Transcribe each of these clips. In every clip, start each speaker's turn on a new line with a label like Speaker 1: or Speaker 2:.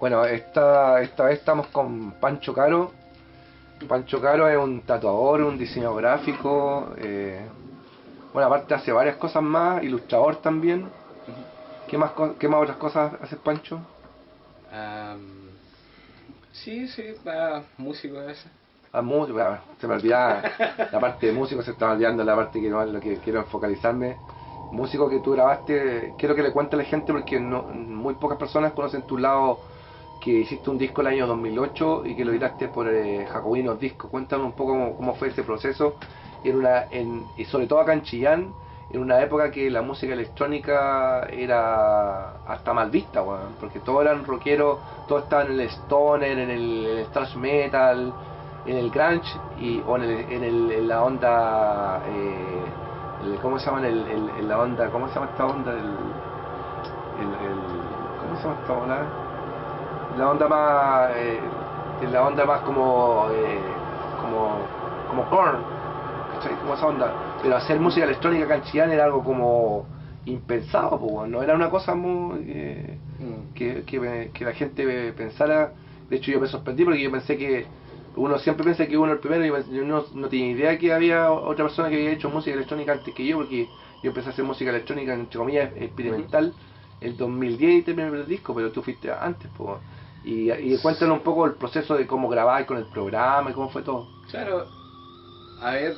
Speaker 1: Bueno, esta vez estamos con Pancho Caro. Pancho Caro es un tatuador, un diseñador gráfico, bueno, aparte hace varias cosas más, ilustrador también. ¿Qué más otras cosas haces, Pancho?
Speaker 2: Am, sí, músico a veces.
Speaker 1: Ah, músico, se me olvidaba la parte de músico, se estaba olvidando la parte que no es lo que quiero enfocarme. Músico que tú grabaste, quiero que le cuente a la gente porque muy pocas personas conocen tu lado, que hiciste un disco el año 2008 y que lo editaste por Jacobinos Discos. Cuéntanos un poco cómo fue ese proceso y sobre todo acá en Chillán, en una época que la música electrónica era hasta mal vista, weón, porque todos eran rockeros, todos estaban en el stoner, en el thrash metal, en el grunge o en la onda, ¿cómo se llama? La onda, ¿cómo se llama esta onda? ¿Cómo se llama esta onda? La onda más, la onda más como Korn, ¿cachai? Como esa onda. Pero hacer música electrónica canchillana era algo como impensado, pues, no era una cosa muy que la gente pensara. De hecho, yo me sorprendí porque yo pensé que uno siempre piensa que uno es el primero, y yo no tenía idea que había otra persona que había hecho música electrónica antes que yo, porque yo empecé a hacer música electrónica, entre comillas, experimental el 2010 y terminé el disco, pero tú fuiste antes, pues. Y cuéntanos un poco el proceso de cómo grabáis con el programa y cómo fue todo.
Speaker 2: Claro, a ver,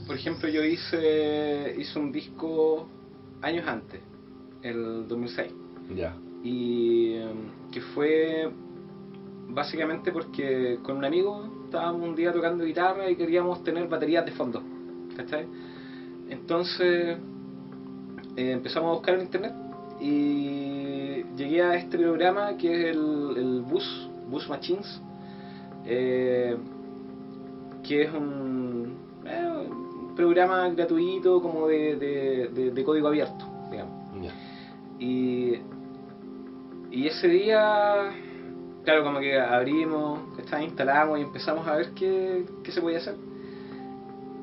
Speaker 2: por ejemplo, yo hice un disco años antes, el 2006.
Speaker 1: Ya.
Speaker 2: Y que fue básicamente porque con un amigo estábamos un día tocando guitarra y queríamos tener baterías de fondo, ¿cachai? Entonces empezamos a buscar en internet y llegué a este programa que es el Bus Machines, eh, que es un programa gratuito como de código abierto, digamos.
Speaker 1: Ya.
Speaker 2: Y ese día, claro, como que abrimos, instalamos y empezamos a ver qué se podía hacer.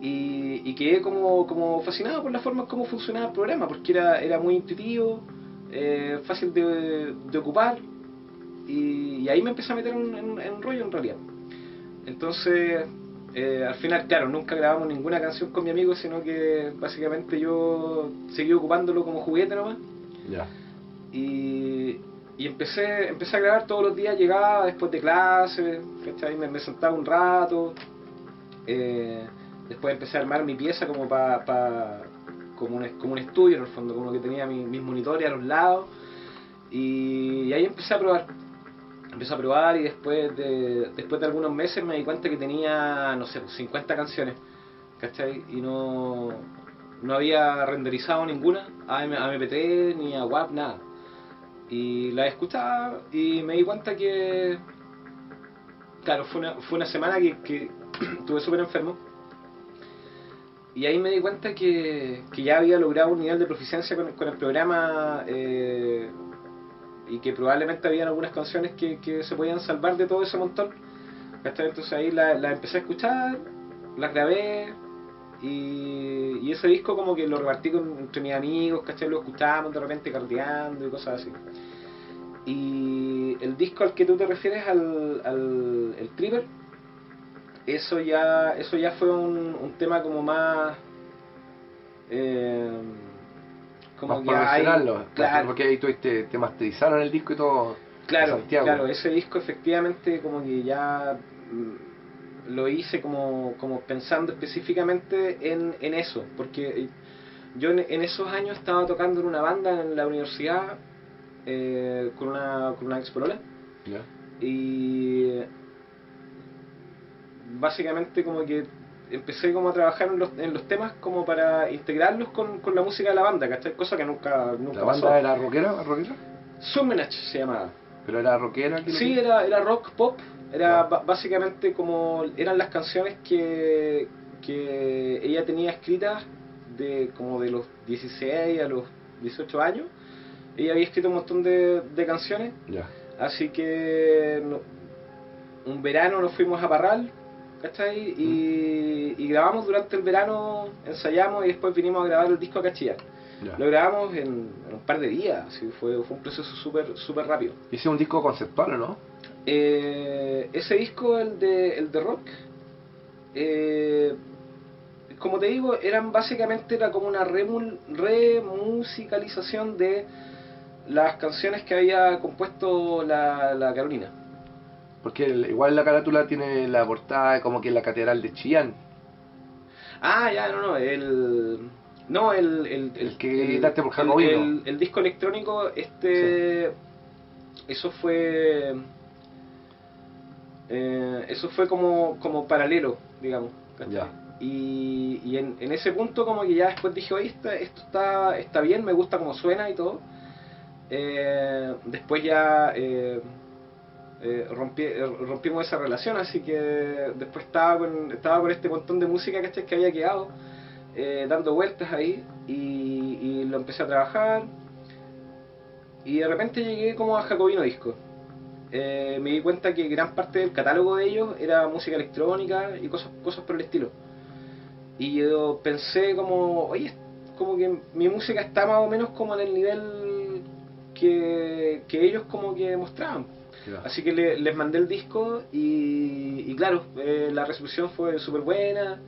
Speaker 2: Y quedé como fascinado por la forma en cómo funcionaba el programa, porque era muy intuitivo, fácil de ocupar, y ahí me empecé a meter en rollo en realidad. Entonces, al final, claro, nunca grabamos ninguna canción con mi amigo, sino que básicamente yo seguí ocupándolo como juguete nomás.
Speaker 1: Ya.
Speaker 2: Y empecé a grabar todos los días, llegaba después de clase, ¿cachai? Me sentaba un rato, después empecé a armar mi pieza como como un estudio en el fondo, como que tenía mis monitores a los lados, y ahí empecé a probar y después de algunos meses me di cuenta que tenía, no sé, 50 canciones, ¿cachai? Y no había renderizado ninguna a MP3 ni a WAV, nada. Y la escuchaba y me di cuenta que, claro, fue una semana que estuve súper enfermo. Y ahí me di cuenta que ya había logrado un nivel de proficiencia con el programa, y que probablemente habían algunas canciones que se podían salvar de todo ese montón. Entonces ahí la empecé a escuchar, las grabé, y ese disco como que lo repartí entre mis amigos, ¿cachai? Lo escuchábamos de repente cardeando y cosas así. Y el disco al que tú te refieres, el Tripper, eso ya fue un tema como más, eh,
Speaker 1: Más
Speaker 2: como que hay,
Speaker 1: profesional,
Speaker 2: claro,
Speaker 1: porque ahí te masterizaron el disco y todo de
Speaker 2: claro,
Speaker 1: Santiago.
Speaker 2: claro, ese disco efectivamente como que ya lo hice como pensando específicamente en eso, porque yo en esos años estaba tocando en una banda en la universidad, con una ex polola,
Speaker 1: ¿Ya?
Speaker 2: y básicamente como que empecé como a trabajar en los temas como para integrarlos con la música de la banda, ¿cachai? Cosa que nunca
Speaker 1: ¿La
Speaker 2: pasó.
Speaker 1: banda era rockera? ¿Rockera?
Speaker 2: Summenach se llamaba.
Speaker 1: ¿Pero era rockera? ¿Qué lo
Speaker 2: Sí,
Speaker 1: que?
Speaker 2: era rock pop, era
Speaker 1: Ya.
Speaker 2: básicamente como eran las canciones que ella tenía escritas como de los 16 a los 18 años. Ella había escrito un montón de canciones,
Speaker 1: Ya.
Speaker 2: así que un verano nos fuimos a Parral, ¿cachai? Y grabamos durante el verano, ensayamos y después vinimos a grabar el disco a Cachillar.
Speaker 1: Ya.
Speaker 2: Lo grabamos en un par de días, así fue un proceso súper rápido.
Speaker 1: Ese es un disco conceptual, ¿o no?
Speaker 2: Ese disco, el de rock, como te digo, era como una remusicalización de las canciones que había compuesto la Carolina.
Speaker 1: Porque igual la carátula tiene la portada como que la catedral de Chillán.
Speaker 2: Ah, ya, no, no,
Speaker 1: El que editaste por Jacobino.
Speaker 2: el disco electrónico,
Speaker 1: Sí.
Speaker 2: eso fue, eso fue como paralelo, digamos, ¿cachai?
Speaker 1: Ya.
Speaker 2: Y en ese punto como que ya después dije, oye, esto está bien, me gusta como suena y todo. Después ya rompimos esa relación, así que después estaba con este montón de música, ¿cachai? Que había quedado dando vueltas ahí, y lo empecé a trabajar, y de repente llegué como a Jacobino Disco. Me di cuenta que gran parte del catálogo de ellos era música electrónica y cosas por el estilo. Y yo pensé como, oye, como que mi música está más o menos como en el nivel que ellos como que mostraban.
Speaker 1: Ya.
Speaker 2: Así que les mandé el disco, y claro, la recepción fue súper buena.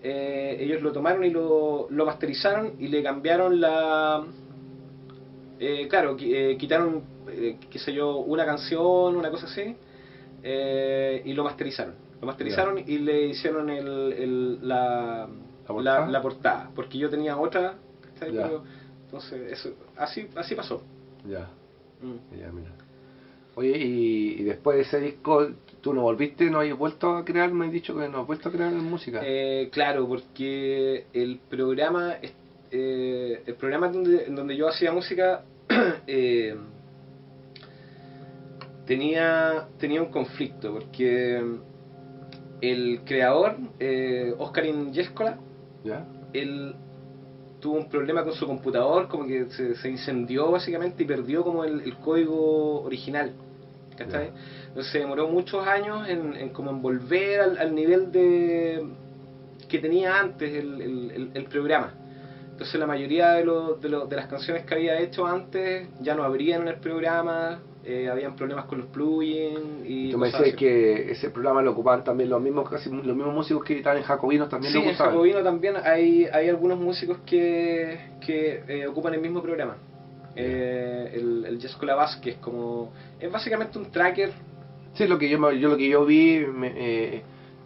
Speaker 2: Ellos lo tomaron y lo masterizaron y le cambiaron claro, quitaron, qué sé yo, una canción, una cosa así, y lo masterizaron. Lo masterizaron
Speaker 1: Ya.
Speaker 2: y le hicieron
Speaker 1: ¿La portada?
Speaker 2: la portada, porque yo tenía otra, ¿cachai?
Speaker 1: Ya.
Speaker 2: Pero, entonces, eso, así pasó.
Speaker 1: Ya.
Speaker 2: Mm.
Speaker 1: Ya, mira. Oye, y después de ese disco, ¿tú no volviste, no has vuelto a crear? Me has dicho que no has vuelto a crear música.
Speaker 2: Claro, porque el programa donde yo hacía música eh, tenía un conflicto, porque el creador, Óscar Yescola,
Speaker 1: ¿Ya?
Speaker 2: él tuvo un problema con su computador, como que se incendió básicamente y perdió como el código original, ¿cachai?
Speaker 1: Ya.
Speaker 2: Entonces se demoró muchos años en como en volver al nivel que tenía antes el programa. Entonces la mayoría de las canciones que había hecho antes ya no abrían en el programa, habían problemas con los plugins
Speaker 1: Y
Speaker 2: y
Speaker 1: tú me
Speaker 2: cosas
Speaker 1: decías
Speaker 2: así.
Speaker 1: que ese programa lo ocupaban también los mismos, casi los mismos músicos que editaban en Jacobinos también
Speaker 2: Sí,
Speaker 1: lo
Speaker 2: en
Speaker 1: usaban.
Speaker 2: Jacobino también hay algunos músicos que ocupan el mismo programa.
Speaker 1: Ya.
Speaker 2: El Jazz Bass, que es básicamente un tracker.
Speaker 1: Sí, lo que yo vi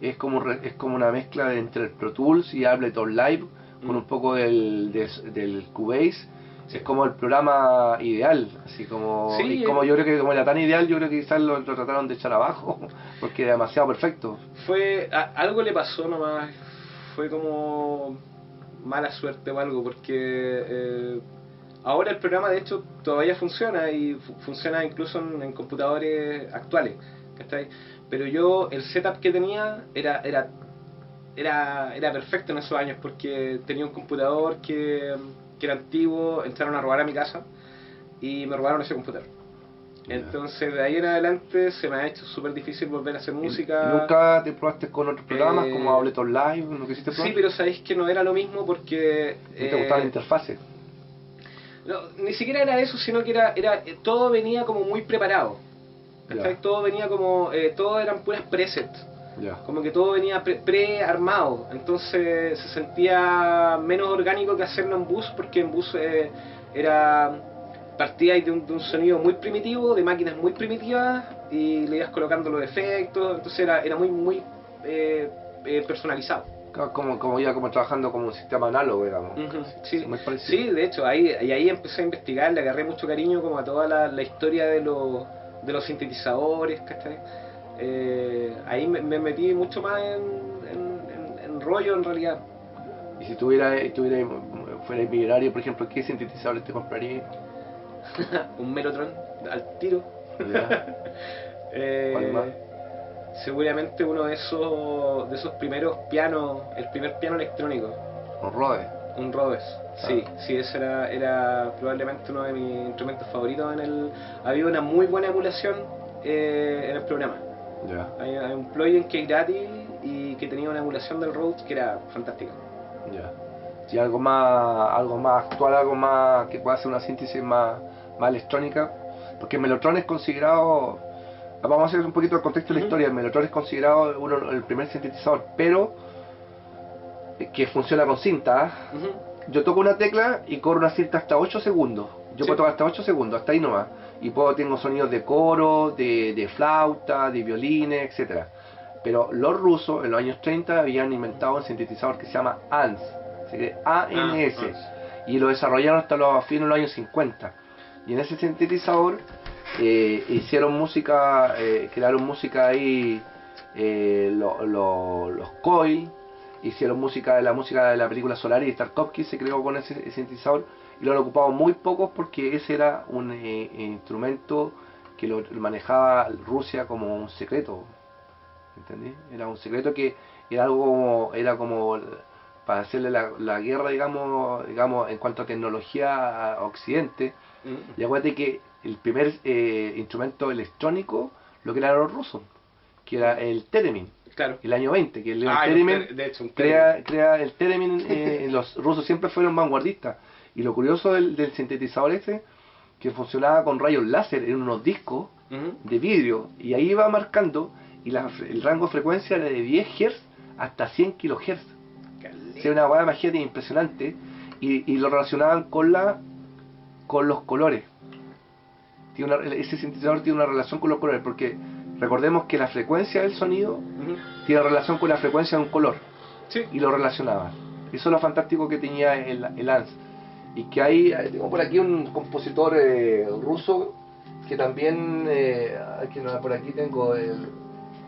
Speaker 1: es es como una mezcla entre el Pro Tools y Ableton Live con un poco del Cubase.
Speaker 2: Sí.
Speaker 1: Es como el programa ideal, así como, y
Speaker 2: Sí,
Speaker 1: como yo creo que como era tan ideal, yo creo que quizás lo trataron de echar abajo, porque era demasiado perfecto.
Speaker 2: algo le pasó nomás, fue como mala suerte o algo, porque ahora el programa de hecho todavía funciona, y funciona incluso en computadores actuales, ¿cachai? Pero yo, el setup que tenía era perfecto en esos años, porque tenía un computador que era antiguo. Entraron a robar a mi casa y me robaron ese computador.
Speaker 1: Ya.
Speaker 2: Entonces de ahí en adelante se me ha hecho súper difícil volver a hacer
Speaker 1: Y
Speaker 2: música.
Speaker 1: nunca te probaste con otros programas como
Speaker 2: Eh,
Speaker 1: Ableton Live? ¿No quisiste
Speaker 2: sí,
Speaker 1: probar?
Speaker 2: pero sabéis que no era lo mismo, porque
Speaker 1: ¿No te gustaba la interfase?
Speaker 2: no, ni siquiera era eso, sino que todo venía como muy preparado.
Speaker 1: Ya,
Speaker 2: ¿Cachai? Todo venía como, todo eran puras presets.
Speaker 1: ya,
Speaker 2: Como que todo venía pre-armado, entonces se sentía menos orgánico que hacerlo en bus, porque en bus era partía de un sonido muy primitivo, de máquinas muy primitivas, y le ibas colocando los efectos, entonces era muy eh, personalizado.
Speaker 1: como ya como trabajando como un sistema análogo, digamos.
Speaker 2: Ujú,
Speaker 1: Sí,
Speaker 2: sí,
Speaker 1: muy parecido.
Speaker 2: sí, de hecho, ahí empecé a investigar, le agarré mucho cariño como a toda la historia de los sintetizadores, ¿cachai? Ahí me metí mucho más en rollo, en realidad.
Speaker 1: Y si fueras millonario, por ejemplo, ¿qué sintetizador te comprarías?
Speaker 2: Un Mellotron al tiro.
Speaker 1: ¿Ya? ¿Cuál más?
Speaker 2: Eh, Seguramente uno de esos primeros pianos, el primer piano electrónico,
Speaker 1: Un Rhodes.
Speaker 2: un Rhodes.
Speaker 1: Claro.
Speaker 2: Sí, ese era probablemente uno de mis instrumentos favoritos. Había una muy buena emulación en el programa.
Speaker 1: Ya,
Speaker 2: Hay un plugin que es gratis y que tenía una emulación del Rhodes que era fantástica.
Speaker 1: ya. y algo más actual, algo más que pueda hacer una síntesis más electrónica, porque el Mellotron es considerado, vamos a hacer un poquito el contexto de la historia, el Mellotron es considerado el primer sintetizador, pero que funciona con cinta. Yo toco una tecla y corro una cinta hasta 8 segundos. Yo puedo tocar hasta 8 segundos, hasta ahí nomás. Y tengo sonidos de coro, de flauta, de violines, etcétera. Pero los rusos en los años 30 habían inventado un sintetizador que se llama ANS, se escribe ANS, y lo desarrollaron hasta los fines de los años 50. Y en ese sintetizador hicieron música, crearon música ahí, los Coil, hicieron la música de la película Solaris, Tarkovsky se creó con ese sintetizador, y lo han ocupado muy pocos porque ese era un instrumento que lo manejaba Rusia como un secreto. ¿Entendí? Era un secreto que era como para hacerle la guerra, digamos, en cuanto a tecnología a Occidente. Y acuérdate que el primer instrumento electrónico lo crearon los rusos, que era el Theremin.
Speaker 2: Claro.
Speaker 1: El año 20, que el Theremin
Speaker 2: de hecho,
Speaker 1: crea el Theremin. Los rusos siempre fueron vanguardistas. Y lo curioso del sintetizador que funcionaba con rayos láser en unos discos de vidrio, y ahí iba marcando, y el rango de frecuencia era de 10 Hz hasta 100 kHz. O sea, una hueá de magia impresionante, y lo relacionaban con los colores. Ese sintetizador tiene una relación con los colores, porque recordemos que la frecuencia del sonido tiene relación con la frecuencia de un color, y lo relacionaban. Eso es lo fantástico que tenía el ANS. Y que tengo por aquí un compositor ruso que también, por aquí tengo a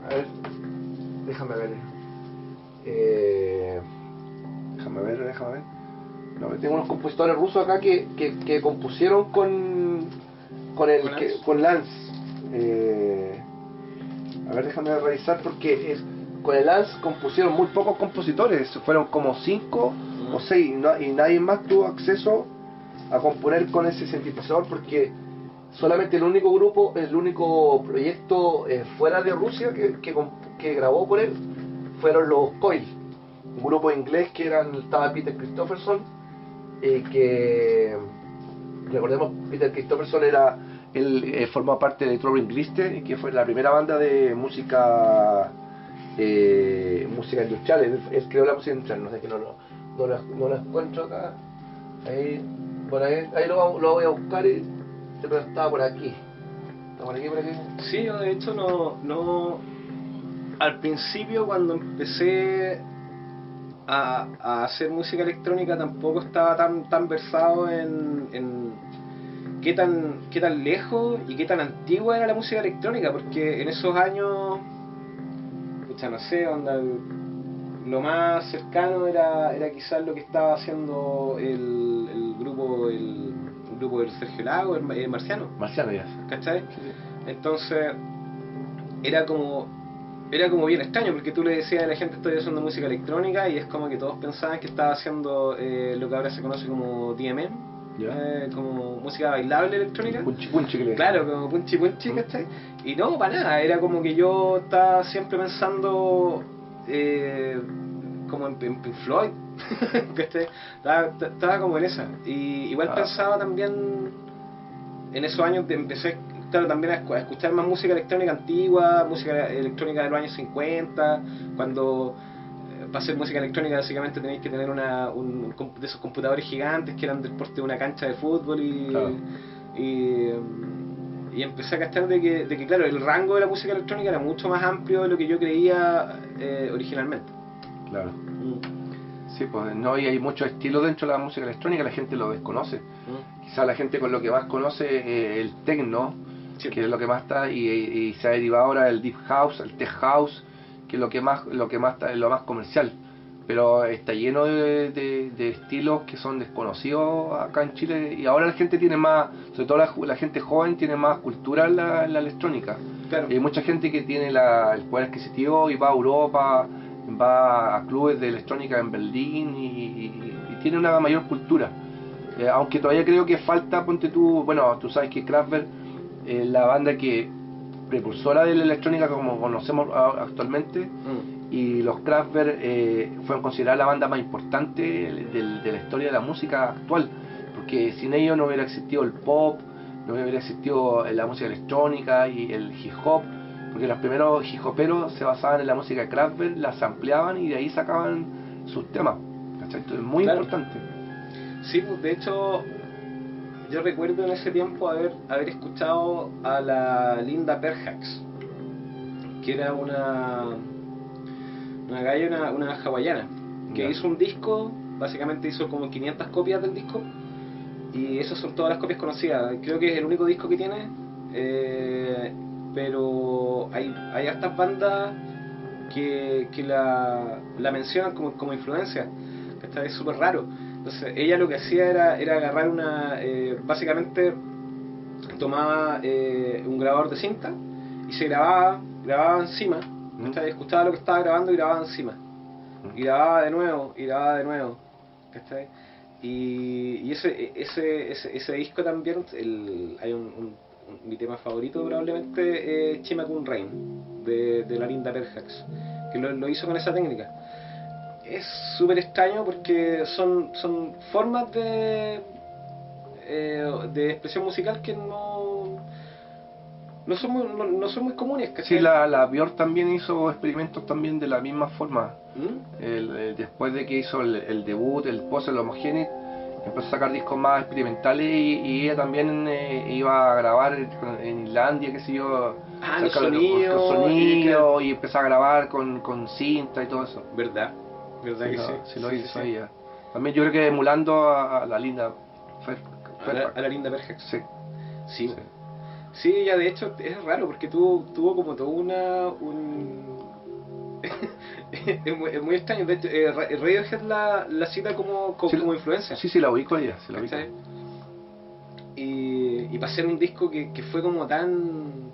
Speaker 1: ver, déjame ver. Déjame ver. No, tengo unos compositores rusos acá que compusieron con Lance. A ver, déjame revisar, porque con el Lance compusieron muy pocos compositores, fueron como 5 o 6, y nadie más tuvo acceso a componer con ese sintetizador, porque solamente el único proyecto fuera de Rusia que grabó con él fueron los Coil, un grupo inglés que estaba Peter Christopherson, que recordemos, Peter Christopherson él formó parte de Trouble Gliste, que fue la primera banda de música industrial. Él creó la música industrial, no sé, que no lo encuentro acá. Ahí lo voy a buscar, pero estaba por aquí. ¿Está por aquí?
Speaker 2: Sí, yo de hecho no al principio, cuando empecé a hacer música electrónica, tampoco estaba tan versado en qué tan lejos y qué tan antigua era la música electrónica, porque en esos años, no sé, lo más cercano era quizás lo que estaba haciendo el grupo del Sergio Lago, el Marciano.
Speaker 1: Marciano, ya.
Speaker 2: ¿Cachai? Sí. Entonces era como bien extraño, porque tú le decías a la gente: estoy haciendo música electrónica, y es como que todos pensaban que estaba haciendo lo que ahora se conoce como DMM, como música bailable electrónica.
Speaker 1: Punchi,
Speaker 2: claro, como punchi, ¿cachai? Y no, para nada, era como que yo estaba siempre pensando como en Pink Floyd, ¿cachai? Estaba como en esa. Y igual pensaba también, en esos años empecé, claro, también a escuchar más música electrónica antigua, música electrónica de los años 50, cuando para hacer música electrónica básicamente tenéis que tener de esos computadores gigantes que eran del porte de una cancha de fútbol, y empecé a cachar de que claro, el rango de la música electrónica era mucho más amplio de lo que yo creía originalmente.
Speaker 1: Claro. Sí, pues no, y hay muchos estilos dentro de la música electrónica, la gente lo desconoce. Quizás la gente con lo que más conoce el techno, que es lo que más está, y se ha derivado ahora el deep house, el tech house, que es lo que más está, es lo más comercial. Pero está lleno de estilos que son desconocidos acá en Chile, y ahora la gente tiene más, sobre todo la gente joven, tiene más cultura en la electrónica.
Speaker 2: Claro.
Speaker 1: Hay mucha gente que tiene el poder adquisitivo y va a Europa, va a clubes de electrónica en Berlín, y tiene una mayor cultura. Aunque todavía creo que falta, ponte tú, bueno, tú sabes que Kraftwerk, la banda que precursora de la electrónica como conocemos actualmente, y los Kraftwerk fueron consideradas la banda más importante de la historia de la música actual, porque sin ellos no hubiera existido el pop, no hubiera existido la música electrónica y el hip hop, porque los primeros hip hoperos se basaban en la música de Kraftwerk, la sampleaban y de ahí sacaban sus temas, ¿cachai? Entonces, es muy importante.
Speaker 2: Sí, pues de hecho yo recuerdo en ese tiempo haber escuchado a la Linda Perhacs, que era una galla, una hawaiana, que hizo un disco, básicamente hizo como 500 copias del disco, y esas son todas las copias conocidas. Creo que es el único disco que tiene, pero hay hartas bandas que la mencionan como influencia, que esta es súper raro. Entonces ella lo que hacía era agarrar básicamente tomaba un grabador de cinta y se grababa encima, escuchaba lo que estaba grabando y grababa encima, y grababa de nuevo y grababa de nuevo, ¿cachai? Y ese disco también, hay mi tema favorito probablemente es Chimakun Rain de la Linda Perhacs, que lo hizo con esa técnica. Es súper extraño porque son formas de expresión musical que no son muy comunes, ¿cachai?
Speaker 1: Sí, la Björk también hizo experimentos también de la misma forma. Después de que hizo el debut, el Puzzle Homogenic, empezó a sacar discos más experimentales y ella también iba a grabar en Islandia, qué sé yo,
Speaker 2: los sonidos
Speaker 1: y empezó a grabar con cinta y todo eso.
Speaker 2: ¿Verdad? ¿Verdad
Speaker 1: sí,
Speaker 2: que sí?
Speaker 1: Sí, lo hizo ella. También yo creo que emulando a la Linda
Speaker 2: a la Linda Perhacs.
Speaker 1: Sí.
Speaker 2: Sí, ella de hecho es raro porque tuvo como todo es muy extraño. De hecho, Radiohead la cita como influencia.
Speaker 1: Sí, la ubico ella, se la ubico.
Speaker 2: Y para hacer un disco que fue como tan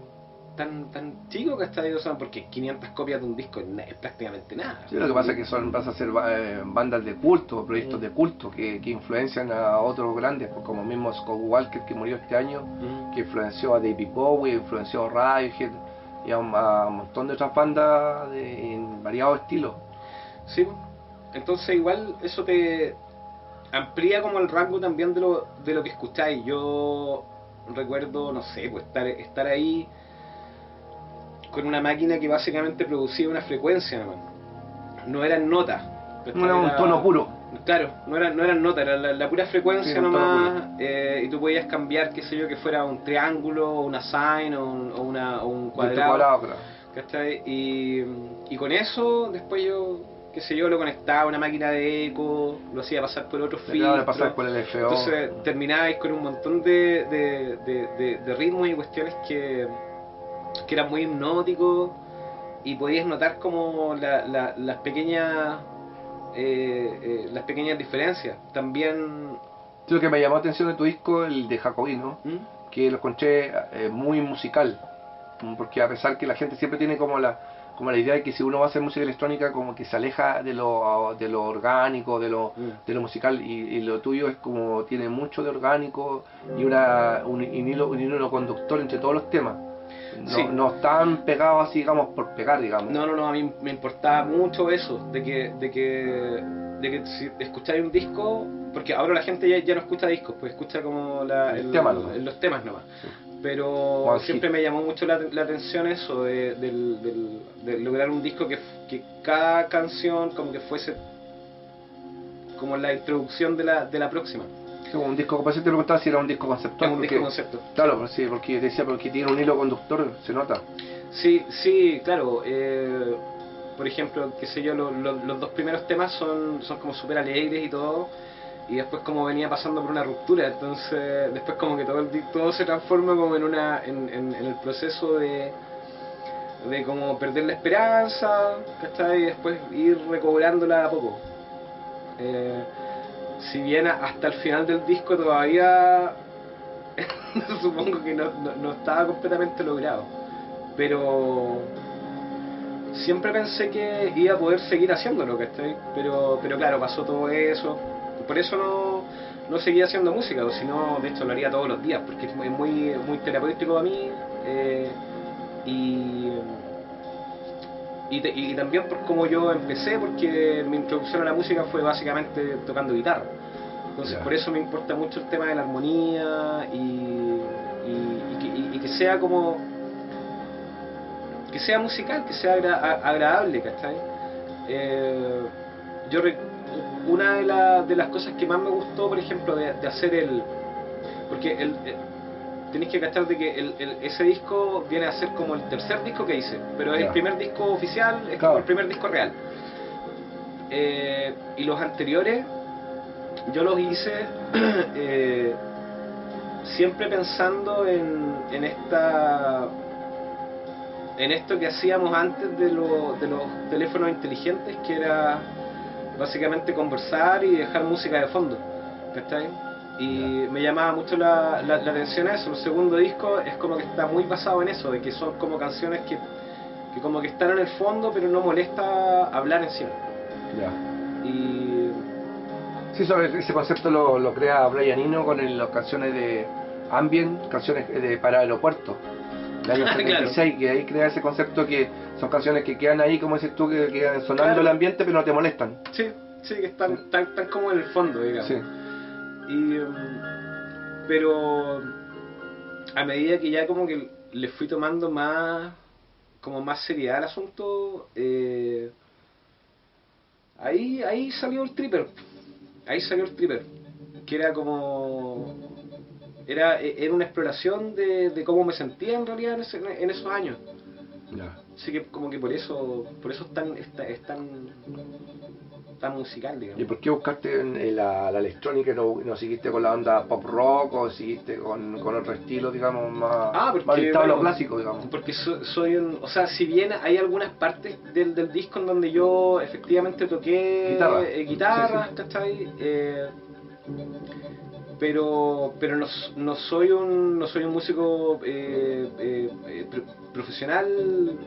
Speaker 2: chico, ¿cachai? O sea, porque 500 copias de un disco es prácticamente nada.
Speaker 1: Sí, lo que pasa es que vas a ser bandas de culto, proyectos de culto que influencian a otros grandes, como mismo Scott Walker, que murió este año, que influenció a David Bowie, influenció a Radiohead y a un montón de otras bandas en variados estilos.
Speaker 2: Sí, entonces igual eso te amplía como el rango también de lo que escucháis. Yo recuerdo, no sé, pues estar ahí con una máquina que básicamente producía una frecuencia nomás. No eran notas.
Speaker 1: No era un tono puro.
Speaker 2: Claro, no eran notas, era la pura frecuencia, sí, nomás, y tú podías cambiar, qué sé yo, que fuera un triángulo, una sine o un cuadrado. ¿Cachai? Y con eso, después yo, qué sé yo, lo conectaba a una máquina de eco, lo hacía pasar por otros filtros.
Speaker 1: Pasar por el FO.
Speaker 2: Entonces terminabais con un montón de ritmos y cuestiones que eran muy hipnóticos y podías notar como las pequeñas diferencias. También
Speaker 1: lo que me llamó la atención de tu disco, el de Jacobino, que lo encontré muy musical, porque a pesar que la gente siempre tiene como la idea de que si uno va a hacer música electrónica como que se aleja de lo orgánico, de lo musical, y lo tuyo es como tiene mucho de orgánico y un hilo conductor entre todos los temas. No están pegados así, digamos, por pegar, digamos.
Speaker 2: No, a mí me importaba mucho eso, de que si escucháis un disco, porque ahora la gente ya no escucha discos, pues escucha como los temas nomás. Sí. Pero siempre me llamó mucho la atención eso, de lograr un disco que cada canción como que fuese como la introducción de la próxima.
Speaker 1: Un disco, como te lo contaba, si era un disco conceptual.
Speaker 2: Es un disco concepto.
Speaker 1: Claro, sí, porque decía, porque tiene un hilo conductor, se nota.
Speaker 2: Sí, claro. Por ejemplo, qué sé yo, los dos primeros temas son como súper alegres y todo, y después como venía pasando por una ruptura, entonces después como que todo se transforma como en el proceso de como perder la esperanza, ¿cachai? Y después ir recobrándola a poco. Si bien hasta el final del disco todavía supongo que no estaba completamente logrado, pero siempre pensé que iba a poder seguir haciéndolo, ¿cachai? Pero claro, pasó todo eso, por eso no seguía haciendo música, o si no, de hecho lo haría todos los días, porque es muy terapéutico a mí, y también por cómo yo empecé, porque mi introducción a la música fue básicamente tocando guitarra. Entonces por eso me importa mucho el tema de la armonía y que sea como... que sea musical, que sea agradable, ¿cachai? Una de las cosas que más me gustó, por ejemplo, de hacer porque tenéis que cachar de que ese disco viene a ser como el tercer disco que hice, pero es el primer disco oficial, es como el primer disco real. Y los anteriores yo los hice siempre pensando en esto que hacíamos antes de los teléfonos inteligentes, que era básicamente conversar y dejar música de fondo, ¿cachai? Y me llamaba mucho la atención eso. El segundo disco es como que está muy basado en eso, de que son como canciones que como que están en el fondo, pero no molesta hablar encima. Y...
Speaker 1: sí, ese concepto lo crea Brian Eno con las canciones de ambient, canciones para aeropuertos. El año 76, claro. Que ahí crea ese concepto que son canciones que quedan ahí, como dices tú, que quedan sonando el ambiente, pero no te molestan.
Speaker 2: Sí, que están tan como en el fondo, digamos.
Speaker 1: Sí.
Speaker 2: Pero a medida que ya como que le fui tomando más seriedad al asunto, ahí salió el Tripper. Que era como... Era una exploración de cómo me sentía en realidad en esos años. Así que como que por eso es tan musical, digamos.
Speaker 1: ¿Y por qué buscaste la electrónica y no seguiste con la onda pop rock o seguiste con otro estilo, digamos, más orientado a lo clásico, digamos?
Speaker 2: Porque soy o sea, si bien hay algunas partes del disco en donde yo efectivamente toqué guitarra, sí. ¿Cachai? Pero no soy un músico profesional,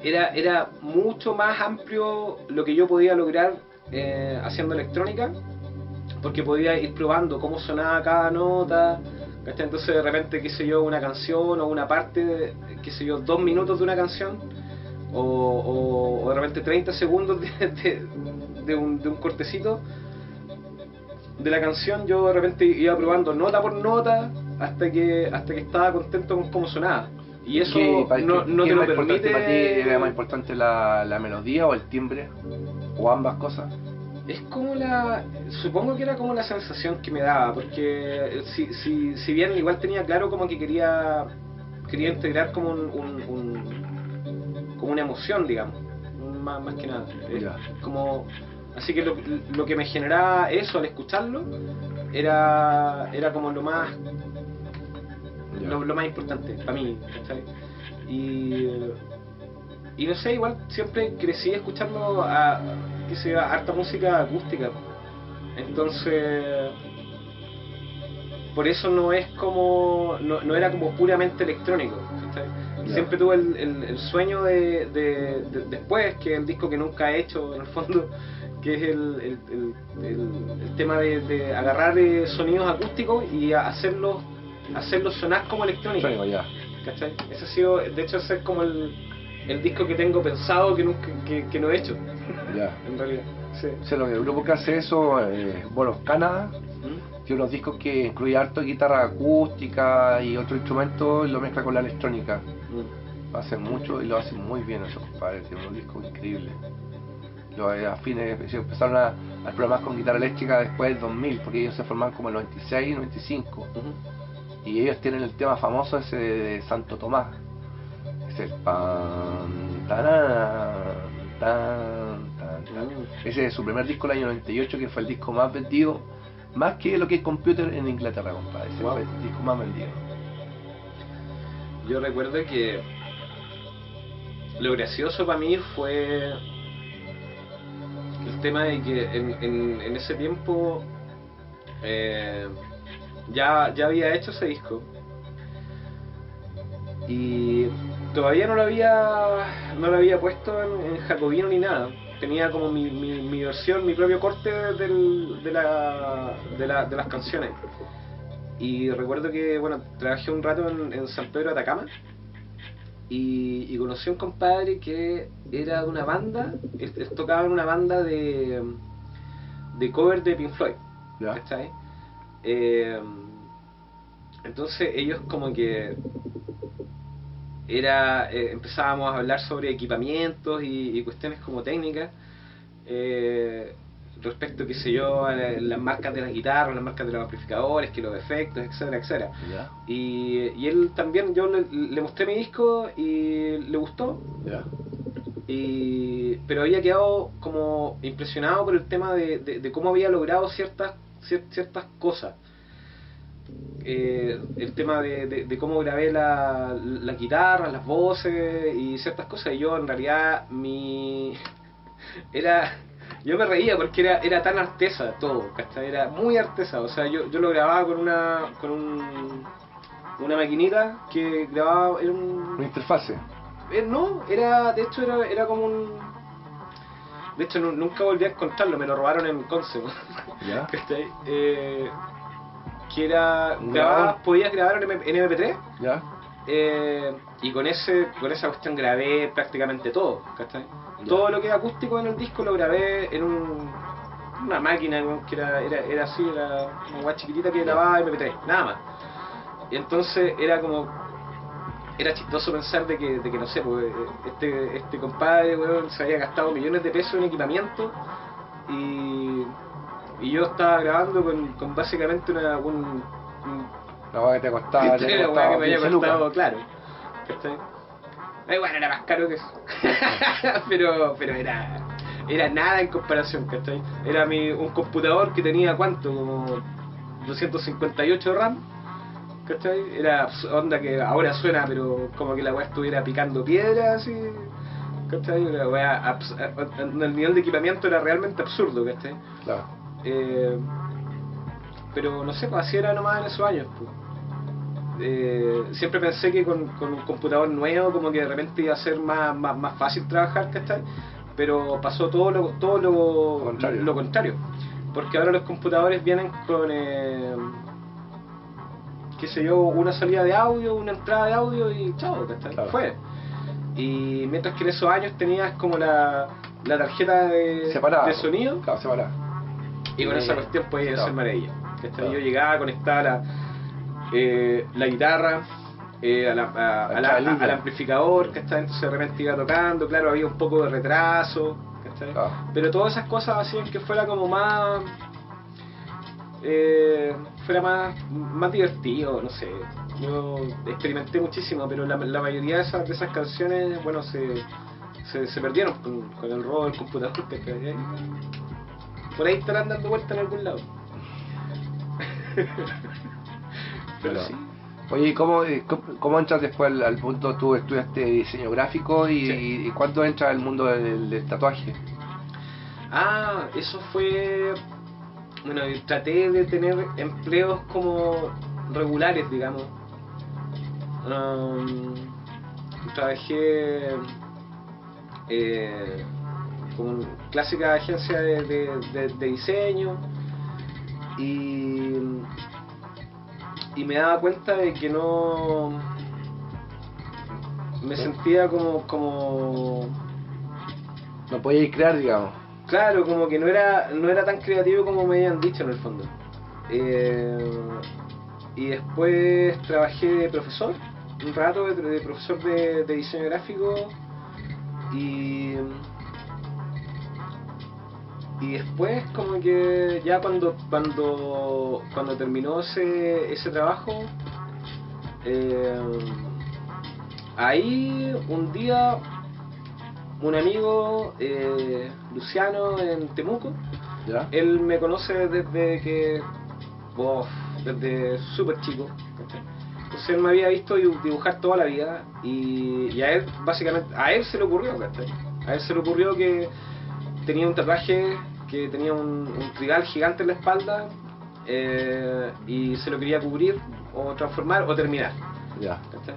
Speaker 2: era mucho más amplio lo que yo podía lograr haciendo electrónica, porque podía ir probando cómo sonaba cada nota, ¿cachai? Entonces de repente, qué sé yo, una canción o una parte, qué sé yo, 2 minutos de una canción o de repente 30 segundos de un cortecito de la canción, yo de repente iba probando nota por nota hasta que estaba contento con cómo sonaba. Y eso no te lo permite.
Speaker 1: ¿Para ti era más importante la melodía o el timbre? ¿O ambas cosas?
Speaker 2: Es como supongo que era como la sensación que me daba, porque si bien igual tenía claro como que quería integrar como como una emoción, digamos, más que nada. Como... Así que lo que me generaba eso al escucharlo era como lo más importante para mí, ¿sabes? Y no sé, igual siempre crecí escuchando harta música acústica. Entonces por eso no era como puramente electrónico, ¿sabes? Siempre tuve el sueño de después, que es el disco que nunca he hecho en el fondo, que es el tema de agarrar sonidos acústicos y hacerlos sonar como electrónicos. ¿Cachai? Ese ha sido, de hecho, ese es como el disco que tengo pensado que nunca que no he hecho. En realidad. Sí.
Speaker 1: O sea, el grupo que hace eso, bueno, Canadá, tiene unos discos que incluye harto guitarra acústica y otros instrumentos y lo mezcla con la electrónica. Lo hacen mucho y lo hacen muy bien esos compadres, tienen unos discos increíbles. Los afines empezaron a programar con guitarra eléctrica después del 2000, porque ellos se formaron como en el 96 y 95. Y ellos tienen el tema famoso ese de Santo Tomás, ese pan, ese es su primer disco el año 98, que fue el disco más vendido, más que lo que es Computer en Inglaterra, compadre. Ese fue el disco más vendido.
Speaker 2: Yo recuerdo que lo gracioso para mí fue el tema de que en ese tiempo ya había hecho ese disco y todavía no lo había puesto en jacobino ni nada. Tenía como mi versión, mi propio corte de las canciones. Y recuerdo que, bueno, trabajé un rato en San Pedro de Atacama y conocí a un compadre que era de una banda, él tocaba en una banda de cover de Pink Floyd,
Speaker 1: Ya.
Speaker 2: ¿cachai? Entonces ellos como que empezábamos a hablar sobre equipamientos y cuestiones como técnicas, respecto, qué sé yo, a las marcas de las guitarras, las marcas de los amplificadores, que los efectos, etcétera, etcétera.
Speaker 1: Ya.
Speaker 2: Y él también, yo le mostré mi disco y le gustó,
Speaker 1: Ya.
Speaker 2: pero había quedado como impresionado por el tema de cómo había logrado ciertas cosas. El tema de cómo grabé la guitarra, las voces y ciertas cosas. Y yo en realidad era yo me reía porque era tan artesa todo, ¿cachai? Era muy artesa. O sea, yo lo grababa una maquinita que grababa, era
Speaker 1: Una interfase.
Speaker 2: no, de hecho era como de hecho nunca volví a encontrarlo, me lo robaron en Conce.
Speaker 1: Ya.
Speaker 2: ¿Cachai? Que era podías grabar en MP3.
Speaker 1: Ya.
Speaker 2: Y con esa cuestión grabé prácticamente todo, ¿cachai?
Speaker 1: Ya.
Speaker 2: Todo lo que era acústico en el disco lo grabé en una máquina que era así, era una guay chiquitita que grababa MP3, nada más. Y entonces era chistoso pensar de que no sé, pues este compadre, weón, se había gastado millones de pesos en equipamiento y yo estaba grabando con básicamente
Speaker 1: La weá que te costaba,
Speaker 2: la weá que me había
Speaker 1: 15
Speaker 2: costado,
Speaker 1: lucas.
Speaker 2: claro. ¿Cachai? Bueno, era más caro que eso. pero era nada en comparación, ¿cachai? Era un computador que tenía, ¿cuánto? Como 258 RAM, ¿cachai? Era onda que ahora suena, pero como que la weá estuviera picando piedras, así, ¿cachai? La weá, el nivel de equipamiento era realmente absurdo, ¿cachai?
Speaker 1: Claro.
Speaker 2: Pero no sé, pues así era nomás en esos años, pues. Siempre pensé que con un computador nuevo como que de repente iba a ser más fácil trabajar, ¿cachai? Pero pasó todo lo contrario, porque ahora los computadores vienen con qué sé yo, una salida de audio, una entrada de audio y chao, ¿cachai?
Speaker 1: Claro.
Speaker 2: Fue. Y mientras que en esos años tenías como la tarjeta de sonido,
Speaker 1: claro, separada.
Speaker 2: y con esa cuestión podías hacer maravillas, ¿cachai?
Speaker 1: Claro.
Speaker 2: Yo llegaba a conectar la guitarra al amplificador, ¿cachai? Entonces de repente iba tocando, claro, había un poco de retraso, ¿cachai? Pero todas esas cosas hacían que fuera como fuera más divertido, no sé. Yo experimenté muchísimo, pero la mayoría de esas canciones, bueno, se perdieron con el robo del computador, ¿cachai? Por ahí estarán dando vuelta en algún lado. Pero sí.
Speaker 1: Oye, ¿y cómo entras después al punto? Tú estudiaste diseño gráfico y ¿cuánto entras al mundo del tatuaje?
Speaker 2: Eso fue... Bueno, traté de tener empleos como regulares, digamos. Trabajé como clásica agencia de diseño y me daba cuenta de que no me sentía como
Speaker 1: no podías crear, digamos.
Speaker 2: Claro, como que no era tan creativo como me habían dicho en el fondo. Y después trabajé de profesor un rato, de profesor de diseño gráfico y después como que ya cuando terminó ese trabajo, ahí un día un amigo, Luciano, en Temuco,
Speaker 1: ¿Ya?
Speaker 2: él me conoce desde súper chico, ¿cachai? Entonces él me había visto dibujar toda la vida y a él, básicamente, a él se le ocurrió, ¿cachai? A él se le ocurrió que tenía un tatuaje que tenía un trigal gigante en la espalda y se lo quería cubrir o transformar o terminar.
Speaker 1: Ya.
Speaker 2: ¿Cachai?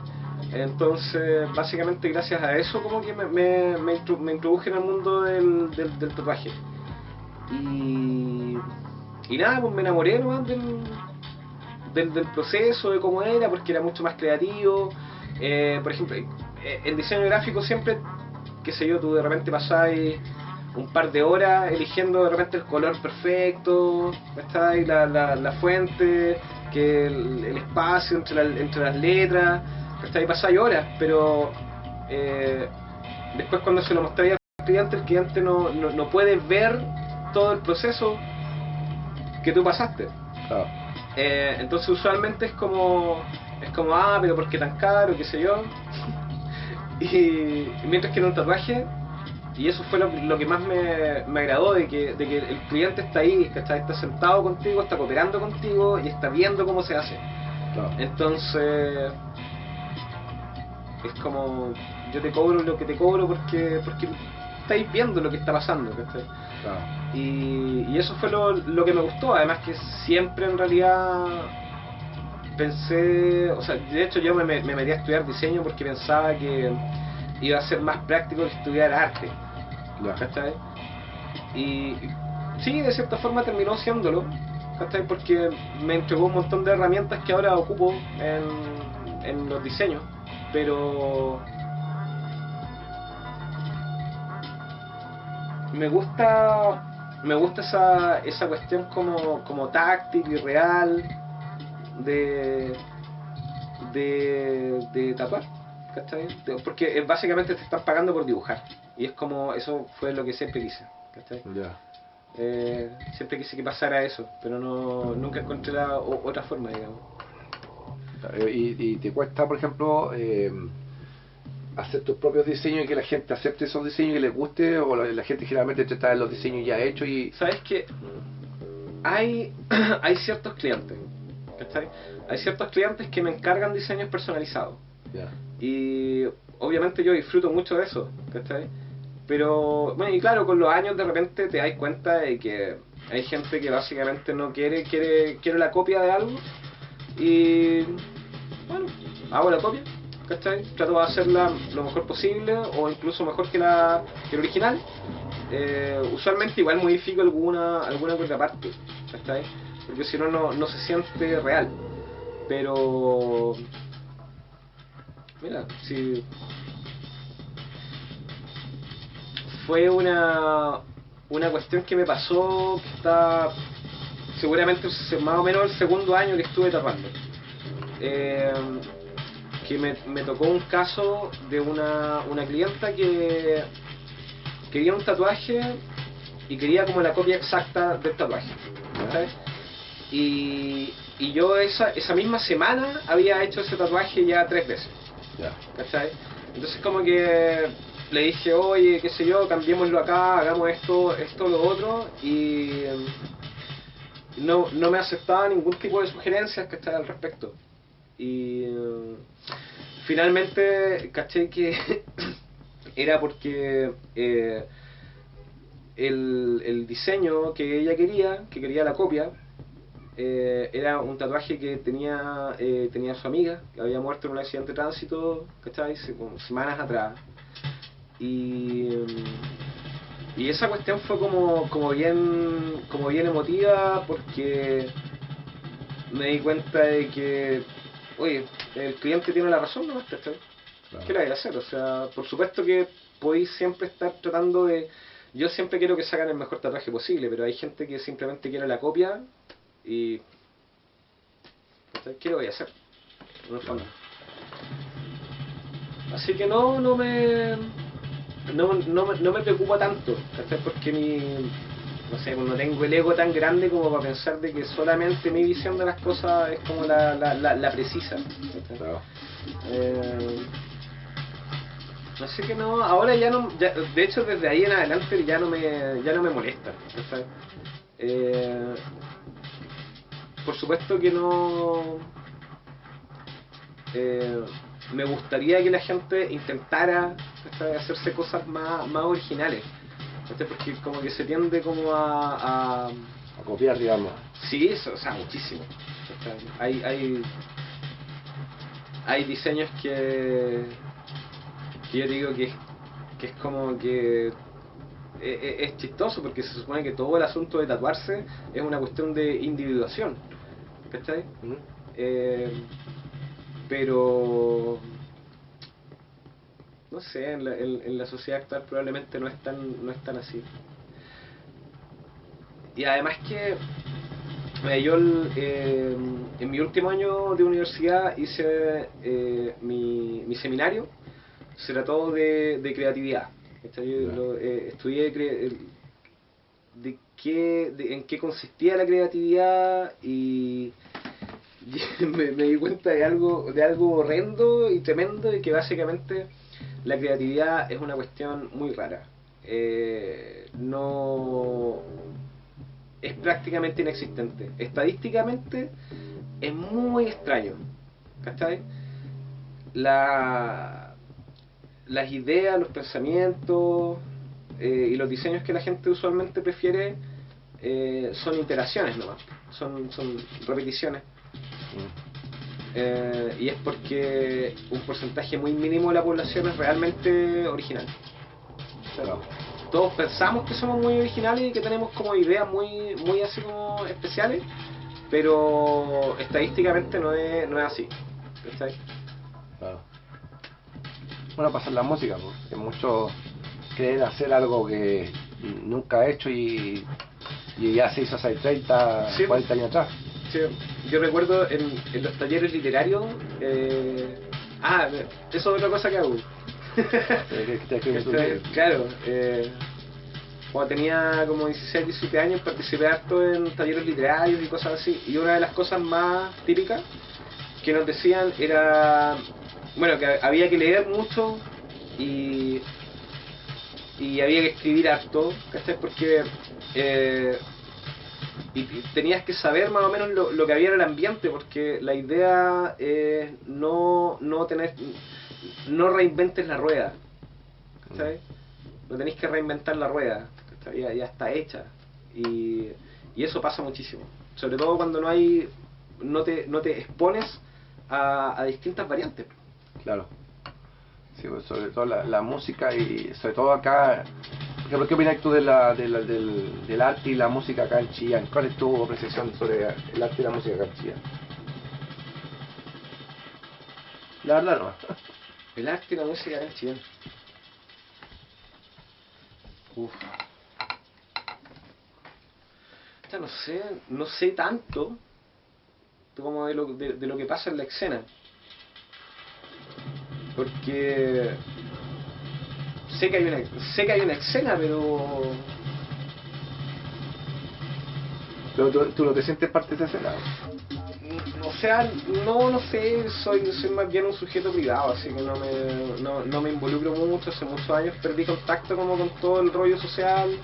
Speaker 2: Entonces, básicamente gracias a eso como que me introduje en el mundo del tatuaje. Y nada, pues me enamoré nomás del proceso, de cómo era, porque era mucho más creativo. Por ejemplo, el diseño gráfico siempre, qué sé yo, tú de repente pasáis un par de horas eligiendo de repente el color perfecto, ¿cachai? La fuente, que el espacio entre las letras, ¿cachai? Pasáis horas, pero después cuando se lo mostráis al cliente, el cliente no puede ver todo el proceso que tú pasaste.
Speaker 1: Claro.
Speaker 2: Entonces usualmente es como, ah, pero ¿por qué tan caro? Qué sé yo. Y mientras que en un tatuaje, y eso fue lo que más me agradó, de que el cliente está ahí, ¿cachai? Está sentado contigo, está cooperando contigo y está viendo cómo se hace.
Speaker 1: Claro.
Speaker 2: Entonces es como, yo te cobro lo que te cobro porque estáis viendo lo que está pasando, ¿cachai?
Speaker 1: Claro.
Speaker 2: Y eso fue lo que me gustó, además que siempre en realidad pensé, o sea, de hecho yo me metí a estudiar diseño porque pensaba que iba a ser más práctico que estudiar arte, ¿cachai? Y sí, de cierta forma terminó siéndolo, ¿cachai? Porque me entregó un montón de herramientas que ahora ocupo en los diseños, pero me gusta esa cuestión como táctil y real de tatuar, ¿cachai? Porque básicamente te están pagando por dibujar, y es como, eso fue lo que siempre quise, ¿cachai?
Speaker 1: Ya.
Speaker 2: Siempre quise que pasara eso, pero nunca encontré otra forma, digamos.
Speaker 1: Y te cuesta, por ejemplo, hacer tus propios diseños y que la gente acepte esos diseños y que les guste, o la gente generalmente te trae los diseños ya hechos y...
Speaker 2: ¿Sabes qué? Hay ciertos clientes, ¿cachai? Hay ciertos clientes que me encargan diseños personalizados.
Speaker 1: Ya.
Speaker 2: Y obviamente yo disfruto mucho de eso, ¿cachai? Pero, bueno, y claro, con los años de repente te das cuenta de que hay gente que básicamente no quiere la copia de algo, y bueno, hago la copia, ¿cachai? Trato de hacerla lo mejor posible o incluso mejor que el original. Usualmente igual modifico alguna otra parte, ¿cachai? Porque si no, no se siente real. Pero mira, si fue una cuestión que me pasó, que está seguramente más o menos el segundo año que estuve tatuando, que me tocó un caso de una clienta que quería un tatuaje y quería como la copia exacta del tatuaje, ¿sabes? Y yo esa misma semana había hecho ese tatuaje ya 3 veces, ¿cachai? Entonces como que le dije, oye, qué sé yo, cambiémoslo acá, hagamos esto, lo otro, y no me aceptaba ningún tipo de sugerencias, ¿cachai? Al respecto. Y finalmente caché que era porque el diseño que ella que quería la copia, era un tatuaje que tenía su amiga, que había muerto en un accidente de tránsito, ¿cachai? Como semanas atrás. Y esa cuestión fue como bien emotiva, porque me di cuenta de que, oye, el cliente tiene la razón, ¿no? ¿Cachai?
Speaker 1: Claro.
Speaker 2: ¿Qué le hay a hacer? O sea, por supuesto que podéis siempre estar tratando de... Yo siempre quiero que sacan el mejor tatuaje posible, pero hay gente que simplemente quiere la copia y... ¿qué le voy a hacer? En el fondo. Así que no me preocupa tanto, ¿cachai? Porque no sé, no tengo el ego tan grande como para pensar de que solamente mi visión de las cosas es como la precisa, ¿cachai?
Speaker 1: Claro.
Speaker 2: Así que no, ahora de hecho desde ahí en adelante ya no me molesta, ¿cachai? Por supuesto que no... me gustaría que la gente intentara, ¿cachai? Hacerse cosas más originales, ¿cachai? Porque como que se tiende como a
Speaker 1: copiar, digamos.
Speaker 2: Sí, o sea, muchísimo, ¿cachai? Hay diseños que yo digo que es como que es chistoso, porque se supone que todo el asunto de tatuarse es una cuestión de individuación, ¿cachai? Pero no sé, en la sociedad actual probablemente no es tan así. Y además que yo en mi último año de universidad hice mi seminario, se trató de creatividad. Estudié en qué consistía la creatividad y me di cuenta de algo horrendo y tremendo, y que básicamente la creatividad es una cuestión muy rara. No es prácticamente inexistente. Estadísticamente es muy extraño. ¿Cachai? Las ideas, los pensamientos y los diseños que la gente usualmente prefiere son iteraciones nomás, son repeticiones. Y es porque un porcentaje muy mínimo de la población es realmente original. O sea,
Speaker 1: Claro.
Speaker 2: todos pensamos que somos muy originales y que tenemos como ideas muy así como especiales, pero estadísticamente no es así. ¿Cachai?
Speaker 1: Claro. Bueno, pasa en la música, porque muchos creen hacer algo que nunca ha hecho y ya se hizo hace 30,
Speaker 2: Sí.
Speaker 1: 40 años atrás.
Speaker 2: Sí, yo recuerdo en los talleres literarios. Eso es otra cosa que hago.
Speaker 1: Que te escribes tu libro.
Speaker 2: Claro, cuando tenía como 16, 17 años participé harto en talleres literarios y cosas así. Y una de las cosas más típicas que nos decían era, bueno, que había que leer mucho y había que escribir harto, ¿cachai? Porque y tenías que saber más o menos lo que había en el ambiente, porque la idea es no reinventes la rueda, ¿cachai? No tenéis que reinventar la rueda, ¿cachai? Ya está hecha, y eso pasa muchísimo, sobre todo cuando no te expones a distintas variantes.
Speaker 1: Claro. Sí, pues sobre todo la música y sobre todo acá. Por ejemplo, ¿qué opinas tú del arte y la música acá en Chillán? ¿Cuál es tu apreciación sobre el arte y la música acá en Chillán? La verdad no.
Speaker 2: El arte y la música en Chile. No sé tanto como de lo que pasa en la escena, porque sé que hay una escena, pero
Speaker 1: Pero tú no te sientes parte de esa escena.
Speaker 2: o sea, no sé, soy más bien un sujeto privado, así que no me involucro mucho. Hace muchos años perdí contacto como con todo el rollo social.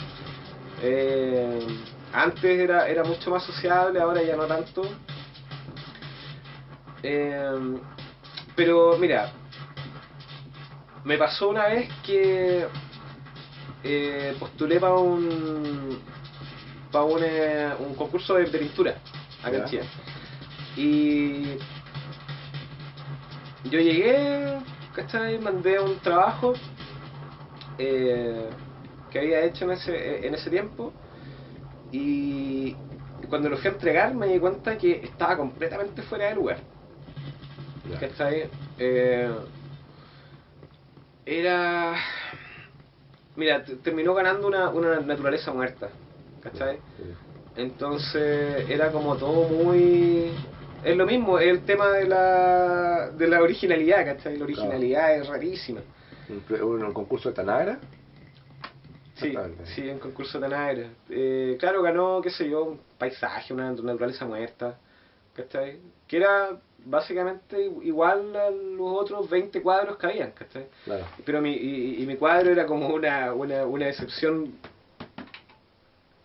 Speaker 2: Antes era mucho más sociable, ahora ya no tanto. Pero mira, me pasó una vez que postulé para un concurso de pintura acá en Chile. Y yo llegué, ¿cachai? Mandé un trabajo que había hecho en ese tiempo, y cuando lo fui a entregar me di cuenta que estaba completamente fuera de lugar. ¿Cachai? Era... Mira, terminó ganando una naturaleza muerta, ¿cachai? Entonces era como todo muy... Es lo mismo, es el tema de la originalidad, ¿cachai? La originalidad es rarísima.
Speaker 1: ¿Un concurso de Tanagra?
Speaker 2: Sí, un concurso de Tanagra. Claro, ganó, qué sé yo, un paisaje, una naturaleza muerta, ¿cachai? Que era básicamente igual a los otros 20 cuadros que habían, ¿cachai?
Speaker 1: Claro.
Speaker 2: Pero mi cuadro era como una decepción,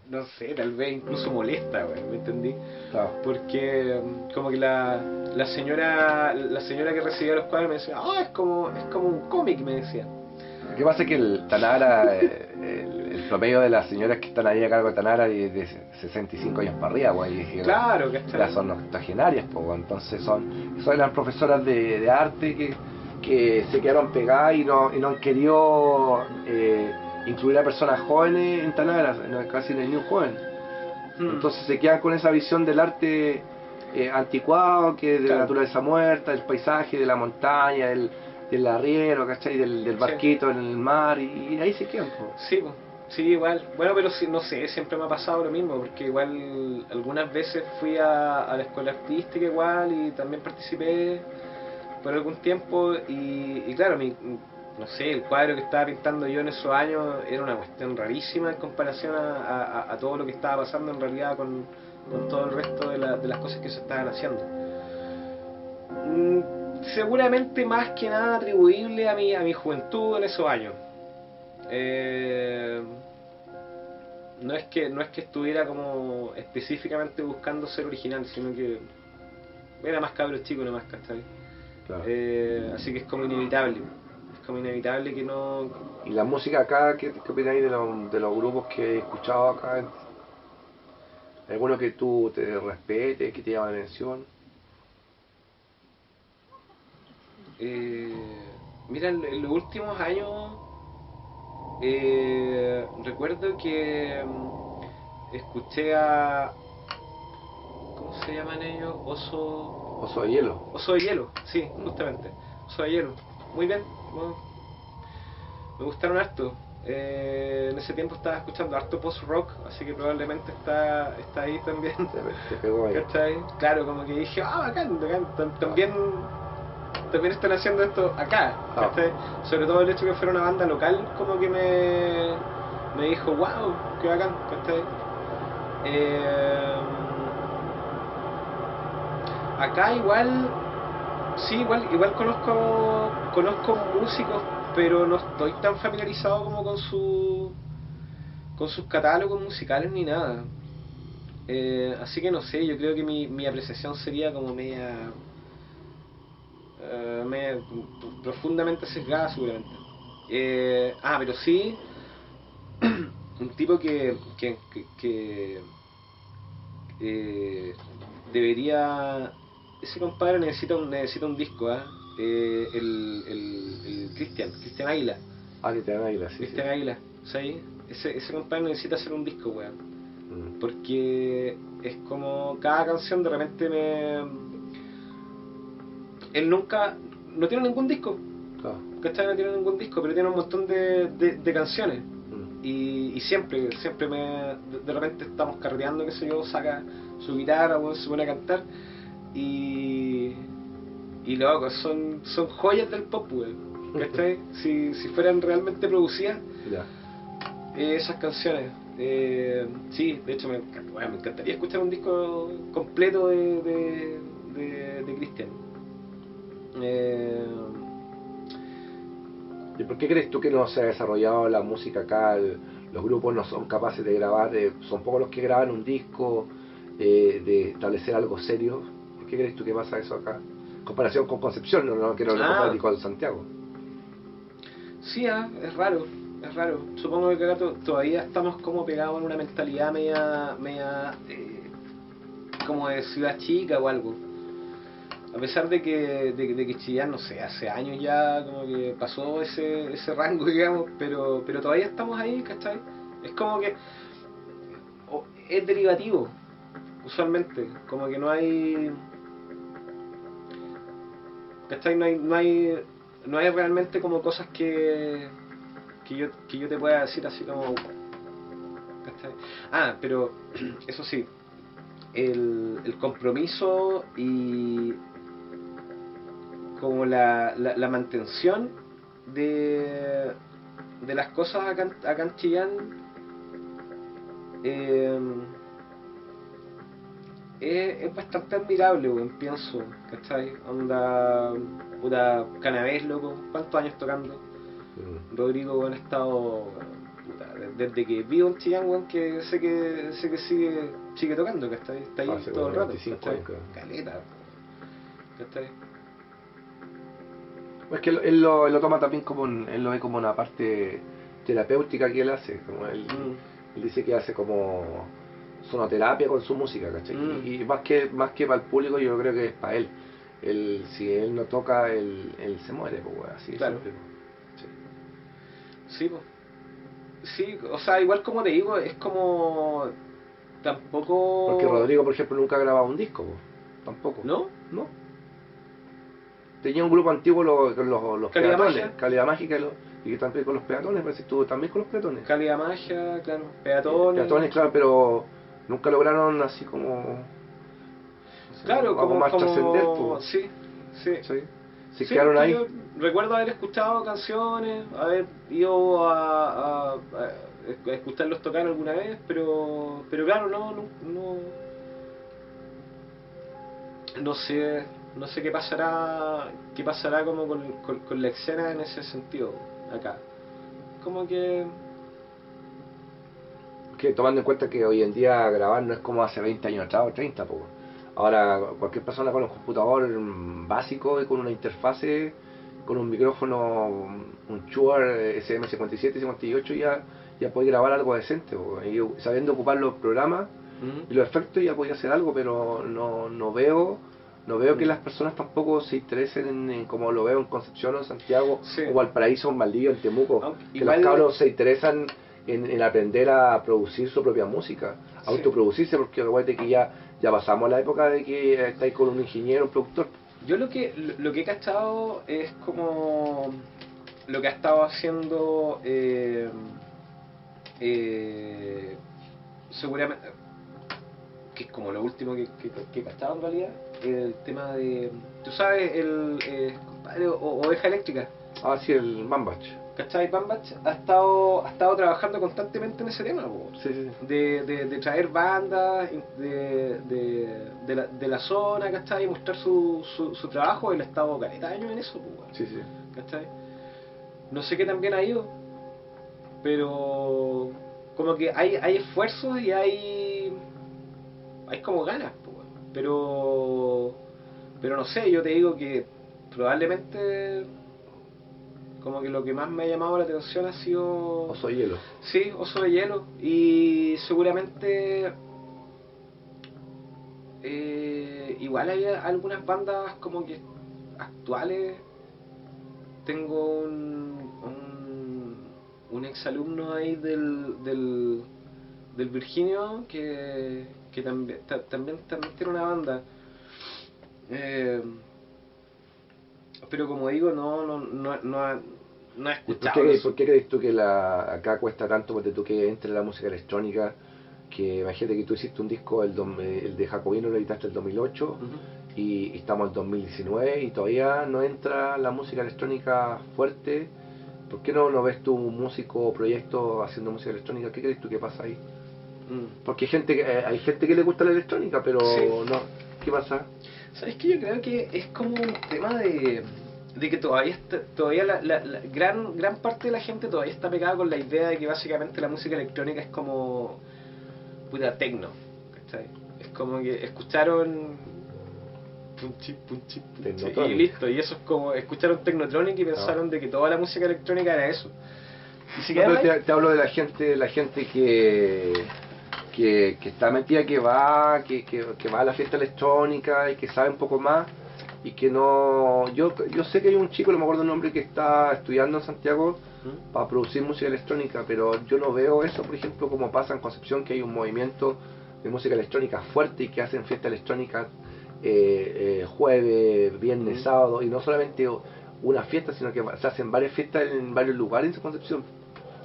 Speaker 2: no sé, tal vez incluso molesta, güey, ¿me entendí?
Speaker 1: Claro.
Speaker 2: Porque como que la señora que recibía los cuadros me decía, es como un cómic, me decía.
Speaker 1: Lo que pasa es que el Tanara, el promedio de las señoras que están ahí a cargo de Tanara es de 65 años para arriba, pues, y dije,
Speaker 2: claro, que
Speaker 1: ya son octogenarias, pues, entonces son eran profesoras de arte que se quedaron pegadas y no han querido incluir a personas jóvenes en Tanara, casi no hay ni un joven. Entonces se quedan con esa visión del arte anticuado, que de la naturaleza muerta, del paisaje, de la montaña, del arriero, ¿cachai? Del barquito en el mar, y ahí se quedan, po.
Speaker 2: Sí, pues, sí, igual. Bueno, pero sí, no sé, siempre me ha pasado lo mismo, porque igual algunas veces fui a la escuela artística igual y también participé por algún tiempo y claro, no sé, el cuadro que estaba pintando yo en esos años era una cuestión rarísima en comparación a todo lo que estaba pasando en realidad con todo el resto de las cosas que se estaban haciendo. Seguramente más que nada atribuible a mi juventud en esos años. Eh, no es que estuviera como específicamente buscando ser original, sino que era más cabro chico nomás, ¿cachai?
Speaker 1: Claro.
Speaker 2: Así que es como inevitable. Es como inevitable que no.
Speaker 1: Y la música acá, ¿qué opináis de los grupos que he escuchado acá? ¿Alguno que tú te respetes, que te llama la atención?
Speaker 2: Eh, Mira, en los últimos años recuerdo que escuché a. ¿Cómo se llaman ellos?
Speaker 1: Oso de Hielo.
Speaker 2: Oso de Hielo, sí, justamente. Oso de Hielo. Muy bien. Bueno, me gustaron harto. En ese tiempo estaba escuchando harto post-rock, así que probablemente está ahí también.
Speaker 1: Te pegó ahí.
Speaker 2: ¿Cachai? Claro, como que dije, bacán, bacán. También están haciendo esto acá, ¿cachai? Sobre todo el hecho de que fuera una banda local, como que me dijo, wow, qué bacán, ¿cachai? Acá igual, sí, igual conozco músicos, pero no estoy tan familiarizado como con sus catálogos musicales ni nada. Así que no sé, yo creo que mi apreciación sería como media profundamente sesgada seguramente. Pero sí, un tipo que eh, debería. Ese compadre necesita un disco, ¿eh? El Cristian Águila.
Speaker 1: Que te dan ahí, sí,
Speaker 2: Cristian
Speaker 1: sí.
Speaker 2: Águila, ¿sabes? Ese compadre necesita hacer un disco, weón.
Speaker 1: Mm.
Speaker 2: Porque es como cada canción de repente él nunca. No tiene ningún disco,
Speaker 1: Claro.
Speaker 2: ¿cachai? No tiene ningún disco, pero tiene un montón de canciones.
Speaker 1: Mm.
Speaker 2: Y siempre de repente estamos carreteando, qué sé yo, saca su guitarra, bueno, se pone a cantar. Y. Y loco, son joyas del pop, weón. ¿Cachai? Si fueran realmente producidas,
Speaker 1: Ya.
Speaker 2: esas canciones. Sí, de hecho me encantaría escuchar un disco completo de Cristian. Eh,
Speaker 1: ¿Y por qué crees tú que no se ha desarrollado la música acá? Los grupos no son capaces de grabar, son pocos los que graban un disco, de establecer algo serio. ¿Por qué crees tú que pasa eso acá? En comparación con Concepción, no quiero comparar ni con Santiago.
Speaker 2: Sí, es raro, es raro. Supongo que acá todavía estamos como pegados en una mentalidad media como de ciudad chica o algo. A pesar de que Chillán, no sé, hace años ya como que pasó ese rango, digamos, pero todavía estamos ahí, ¿cachai? Es como que es derivativo, usualmente, como que no hay, ¿cachai? No hay realmente como cosas que yo te pueda decir así como, ¿cachai? Pero eso sí, el compromiso y como la mantención de las cosas acá en Chillán eh, es bastante admirable, weón, pienso, ¿cachai? Onda, puta, Canavés, loco, ¿cuántos años tocando? Rodrigo, weón, ha estado, puta, desde que vivo en Chillán, weón, que sé que sigue tocando, ¿cachai? Está ahí
Speaker 1: Hace
Speaker 2: todo
Speaker 1: como
Speaker 2: el rato,
Speaker 1: 25
Speaker 2: ¿cachai?
Speaker 1: años, creo.
Speaker 2: Caleta, ¿cachai?
Speaker 1: Es que él lo toma también él lo ve como una parte terapéutica que él hace, como él dice que hace como sonoterapia con su música, ¿cachai? Y más que para el público, yo creo que es para él. Si él no toca, él se muere, pues, así
Speaker 2: Claro.
Speaker 1: siempre.
Speaker 2: Sí, pues. Sí, o sea, igual como te digo, es como tampoco.
Speaker 1: Porque Rodrigo, por ejemplo, nunca ha grabado un disco, pues, tampoco.
Speaker 2: ¿No?
Speaker 1: ¿No? tenía un grupo antiguo, los
Speaker 2: Cálida
Speaker 1: peatones,
Speaker 2: Magia.
Speaker 1: Calidad Mágica, y que también con los peatones, parece que estuvo también con los peatones.
Speaker 2: Cálida Magia, claro, Peatones.
Speaker 1: Peatones, claro, pero nunca lograron así como, no sé,
Speaker 2: Claro,
Speaker 1: algo más trascender,
Speaker 2: como,
Speaker 1: pues.
Speaker 2: sí, sí.
Speaker 1: ¿Sí? Se
Speaker 2: Sí,
Speaker 1: quedaron
Speaker 2: porque
Speaker 1: ahí.
Speaker 2: yo recuerdo haber escuchado canciones, haber ido a escucharlos tocar alguna vez, pero claro, no sé, no sé qué pasará como con la escena en ese sentido acá. Como
Speaker 1: Que tomando en cuenta que hoy en día grabar no es como hace 20 años atrás o 30, pues. Ahora cualquier persona con un computador básico y con una interfase, con un micrófono, un Shure SM57, 58 ya puede grabar algo decente, po. Y sabiendo ocupar los programas y los efectos ya podía hacer algo, pero no veo que las personas tampoco se interesen en como lo veo en Concepción o en Santiago
Speaker 2: sí.
Speaker 1: o Valparaíso o en Valdivia, en Temuco,
Speaker 2: Aunque
Speaker 1: que
Speaker 2: igual,
Speaker 1: los cabros se interesan en aprender a producir su propia música,
Speaker 2: sí.
Speaker 1: autoproducirse, porque recuerde que ya pasamos la época de que estáis con un ingeniero, un productor.
Speaker 2: Yo lo que he cachado es como lo que ha estado haciendo seguramente, que es como lo último que he cachado en realidad, el tema de, tú sabes, el compadre, Oveja Eléctrica,
Speaker 1: Ah, sí, el Mambach.
Speaker 2: ¿cachai? Bambach ha estado trabajando constantemente en ese tema, po.
Speaker 1: Sí, sí.
Speaker 2: De traer bandas de la zona, ¿cachai? Y mostrar su trabajo. Él ha estado caleta de años en eso, po,
Speaker 1: Sí, sí.
Speaker 2: ¿cachai? No sé qué tan bien ha ido, pero como que hay esfuerzos y hay como ganas, po, pero no sé, yo te digo que probablemente como que lo que más me ha llamado la atención ha sido
Speaker 1: Oso Hielo.
Speaker 2: sí, Oso de Hielo, y seguramente igual hay algunas bandas como que actuales. Tengo un exalumno ahí del Virginio que también tiene una banda. Eh, pero como digo, no he
Speaker 1: ¿Y
Speaker 2: escuchado eso.
Speaker 1: por qué crees tú que acá cuesta tanto porque tú que entre la música electrónica? Que imagínate que tú hiciste un disco, el de Jacobino lo editaste el 2008 y estamos en 2019 y todavía no entra la música electrónica fuerte. ¿Por qué no ves tú un músico o proyecto haciendo música electrónica? ¿Qué crees tú que pasa ahí? Porque hay gente que le gusta la electrónica, pero
Speaker 2: Sí.
Speaker 1: no. ¿Qué pasa?
Speaker 2: ¿Sabes qué? Yo creo que es como un tema de que todavía la gran parte de la gente todavía está pegada con la idea de que básicamente la música electrónica es como puta tecno, ¿cachai? Es como que escucharon punchi, punchi, punchi, y
Speaker 1: Technotronic.
Speaker 2: listo, y eso es como escucharon Technotronic y pensaron de que toda la música electrónica era eso. Y se
Speaker 1: No,
Speaker 2: quedaron
Speaker 1: pero
Speaker 2: ahí.
Speaker 1: te hablo de la gente que está metida, que va a la fiesta electrónica y que sabe un poco más y que no. Yo sé que hay un chico, no me acuerdo el nombre, que está estudiando en Santiago para producir música electrónica, pero yo no veo eso, por ejemplo, como pasa en Concepción, que hay un movimiento de música electrónica fuerte y que hacen fiesta electrónica jueves, viernes, sábado, y no solamente una fiesta, sino que se hacen varias fiestas en varios lugares en Concepción.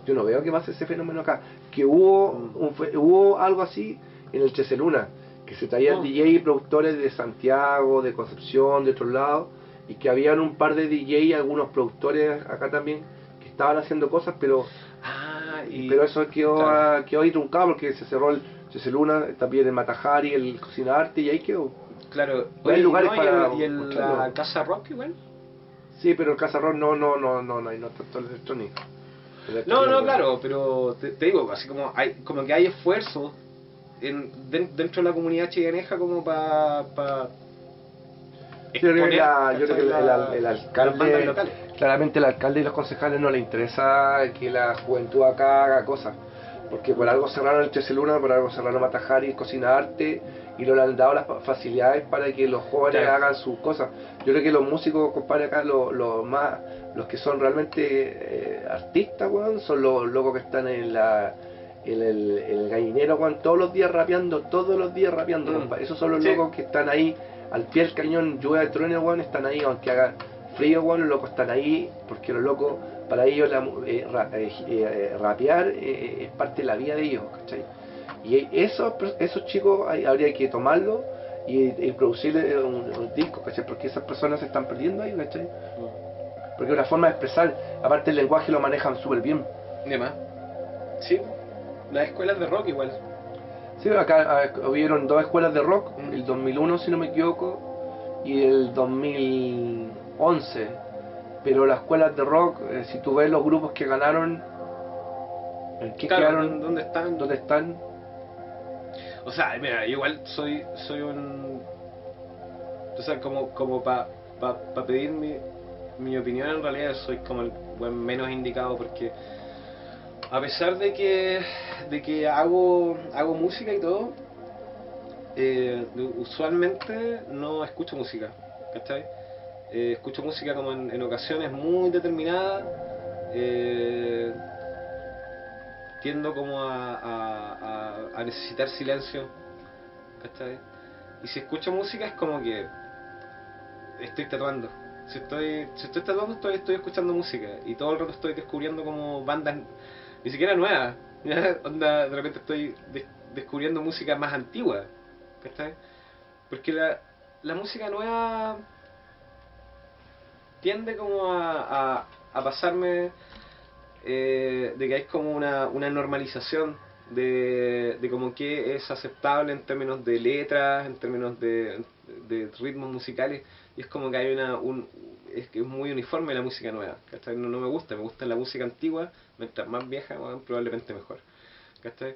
Speaker 1: Yo no veo que pase ese fenómeno acá. Que hubo algo así en el Cheseluna, que se traían DJ y productores de Santiago, de Concepción, de otros lados, y que habían un par de DJ y algunos productores acá también que estaban haciendo cosas, pero eso quedó,
Speaker 2: claro.
Speaker 1: quedó ahí truncado porque se cerró el Cheseluna, también el Matajari, el Cocina Arte, y ahí quedó.
Speaker 2: Claro,
Speaker 1: No hay lugares
Speaker 2: no,
Speaker 1: para
Speaker 2: y
Speaker 1: mostrarlo.
Speaker 2: la Casa Rock igual.
Speaker 1: Sí, pero el Casarrón no hay tanto electrónica.
Speaker 2: No, claro, pero te digo, así como que hay esfuerzo dentro de la comunidad chileneja como para
Speaker 1: Yo creo que, el
Speaker 2: las bandas
Speaker 1: alcalde,
Speaker 2: locales.
Speaker 1: claramente el alcalde y los concejales no les interesa que la juventud acá haga cosas, porque por algo cerraron el Cheseluna, por algo cerraron Matajari, Cocina Arte, y no le han dado las facilidades para que los jóvenes hagan sus cosas. Yo creo que los músicos, compadre, acá los que son realmente artistas, weón, son los locos que están en el gallinero, weón, todos los días rapeando, compadre. Esos son los locos que están ahí al pie del cañón, lluvia de trueno, weón, están ahí, aunque haga frío, weón, los locos están ahí, porque los locos, para ellos rapear es parte de la vida de ellos, ¿cachai? Y esos chicos habría que tomarlos y producirle un disco, ¿cachai? Porque esas personas se están perdiendo ahí, ¿cachai? Porque es una forma de expresar, aparte el lenguaje lo manejan súper bien.
Speaker 2: De más. Sí, las escuelas de rock igual.
Speaker 1: Sí, acá hubieron 2 escuelas de rock, el 2001 si no me equivoco, y el 2011. Pero las escuelas de rock, si tú ves los grupos que ganaron, ¿en qué
Speaker 2: Claro,
Speaker 1: quedaron?
Speaker 2: ¿dónde están?
Speaker 1: ¿Dónde están?
Speaker 2: O sea, mira, igual soy un... O sea, como para pedir mi opinión, en realidad soy como el buen menos indicado, porque a pesar de que hago música y todo, usualmente no escucho música, ¿cachai? Escucho música como en ocasiones muy determinadas. Tiendo como a necesitar silencio, ¿cachai? Y si escucho música es como que estoy tatuando. Si estoy tatuando estoy escuchando música, y todo el rato estoy descubriendo como bandas, ni siquiera nuevas, ¿ya? Onda, de repente estoy descubriendo música más antigua, ¿cachai? Porque la música nueva tiende como a pasarme, de que hay como una normalización de como que es aceptable en términos de letras, en términos de ritmos musicales, y es como que hay es que es muy uniforme la música nueva, ¿cachai? No me gusta la música antigua, mientras más vieja, bueno, probablemente mejor, ¿cachai?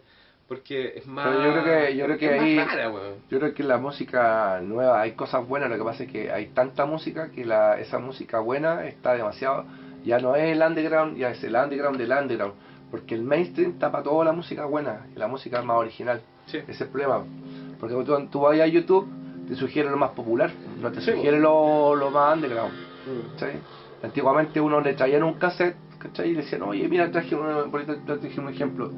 Speaker 2: Porque es más,
Speaker 1: Pero yo creo que
Speaker 2: es más
Speaker 1: ahí,
Speaker 2: rara, weón.
Speaker 1: yo creo que la música nueva hay cosas buenas, lo que pasa es que hay tanta música que esa música buena está demasiado, ya no es el underground, ya es el underground del underground, porque el mainstream tapa toda la música buena, y la música más original.
Speaker 2: Sí.
Speaker 1: Ese es el problema, porque tú vas a YouTube, te sugiere lo más popular, no te
Speaker 2: Sí,
Speaker 1: sugiere lo más underground,
Speaker 2: Mm.
Speaker 1: ¿cachai? Antiguamente uno le traían un cassette, ¿cachai? Y le decían, oye, mira, traje un ejemplo.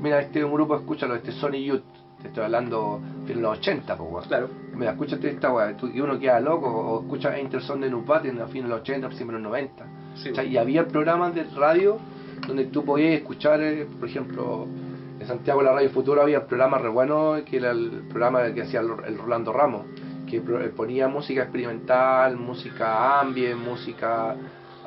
Speaker 1: Mira, este es un grupo, escúchalo, Sony Youth, te estoy hablando de los 80, pues, weón.
Speaker 2: Claro.
Speaker 1: Mira, escúchate esta weá, y uno queda loco, o escucha Enter Son de Nubat en a fines de los 80, principios de los 90.
Speaker 2: Sí,
Speaker 1: Y había programas de radio donde tú podías escuchar, por ejemplo, en Santiago, la Radio Futuro, había programas re buenos, que era el programa que hacía el Rolando Ramos, que ponía música experimental, música ambient, música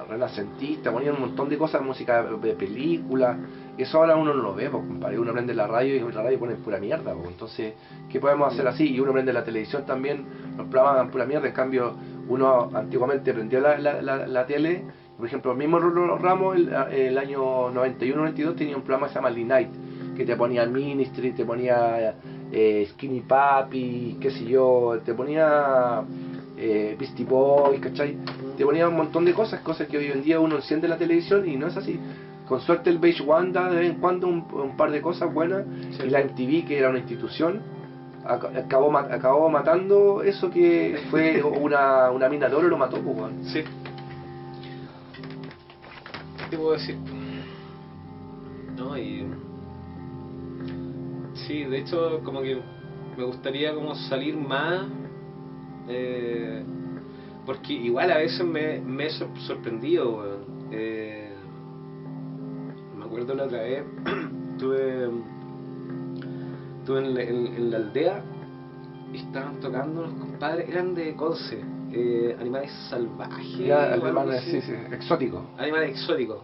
Speaker 1: renacentista, ponía un montón de cosas, música de películas. Eso ahora uno no lo ve, pues, compadre. Uno prende la radio y la radio pone pura mierda, pues. Entonces, ¿qué podemos hacer así? Y uno prende la televisión también, los programas dan pura mierda. En cambio, uno antiguamente prendía la tele. Por ejemplo, el mismo Ramos, el año 91-92, tenía un programa que se llama Lee Night, que te ponía Ministry, te ponía Skinny Papi, qué sé yo, te ponía Beastie Boys, ¿cachai? Te ponía un montón de cosas que hoy en día uno enciende la televisión y no es así. Con suerte el Beige Wanda de vez en cuando un par de cosas buenas, sí. Y la MTV, que era una institución, acabó matando eso que fue una mina de oro, lo mató, pues, bueno.
Speaker 2: Sí. ¿Qué te puedo decir? No, y... Sí, de hecho, como que me gustaría como salir más, porque igual a veces me he sorprendido, weón. Me acuerdo la otra vez, estuve en la aldea y estaban tocando los compadres, eran de Conce, animales salvajes.
Speaker 1: Ya, animales, sí, exóticos.
Speaker 2: Animales exóticos.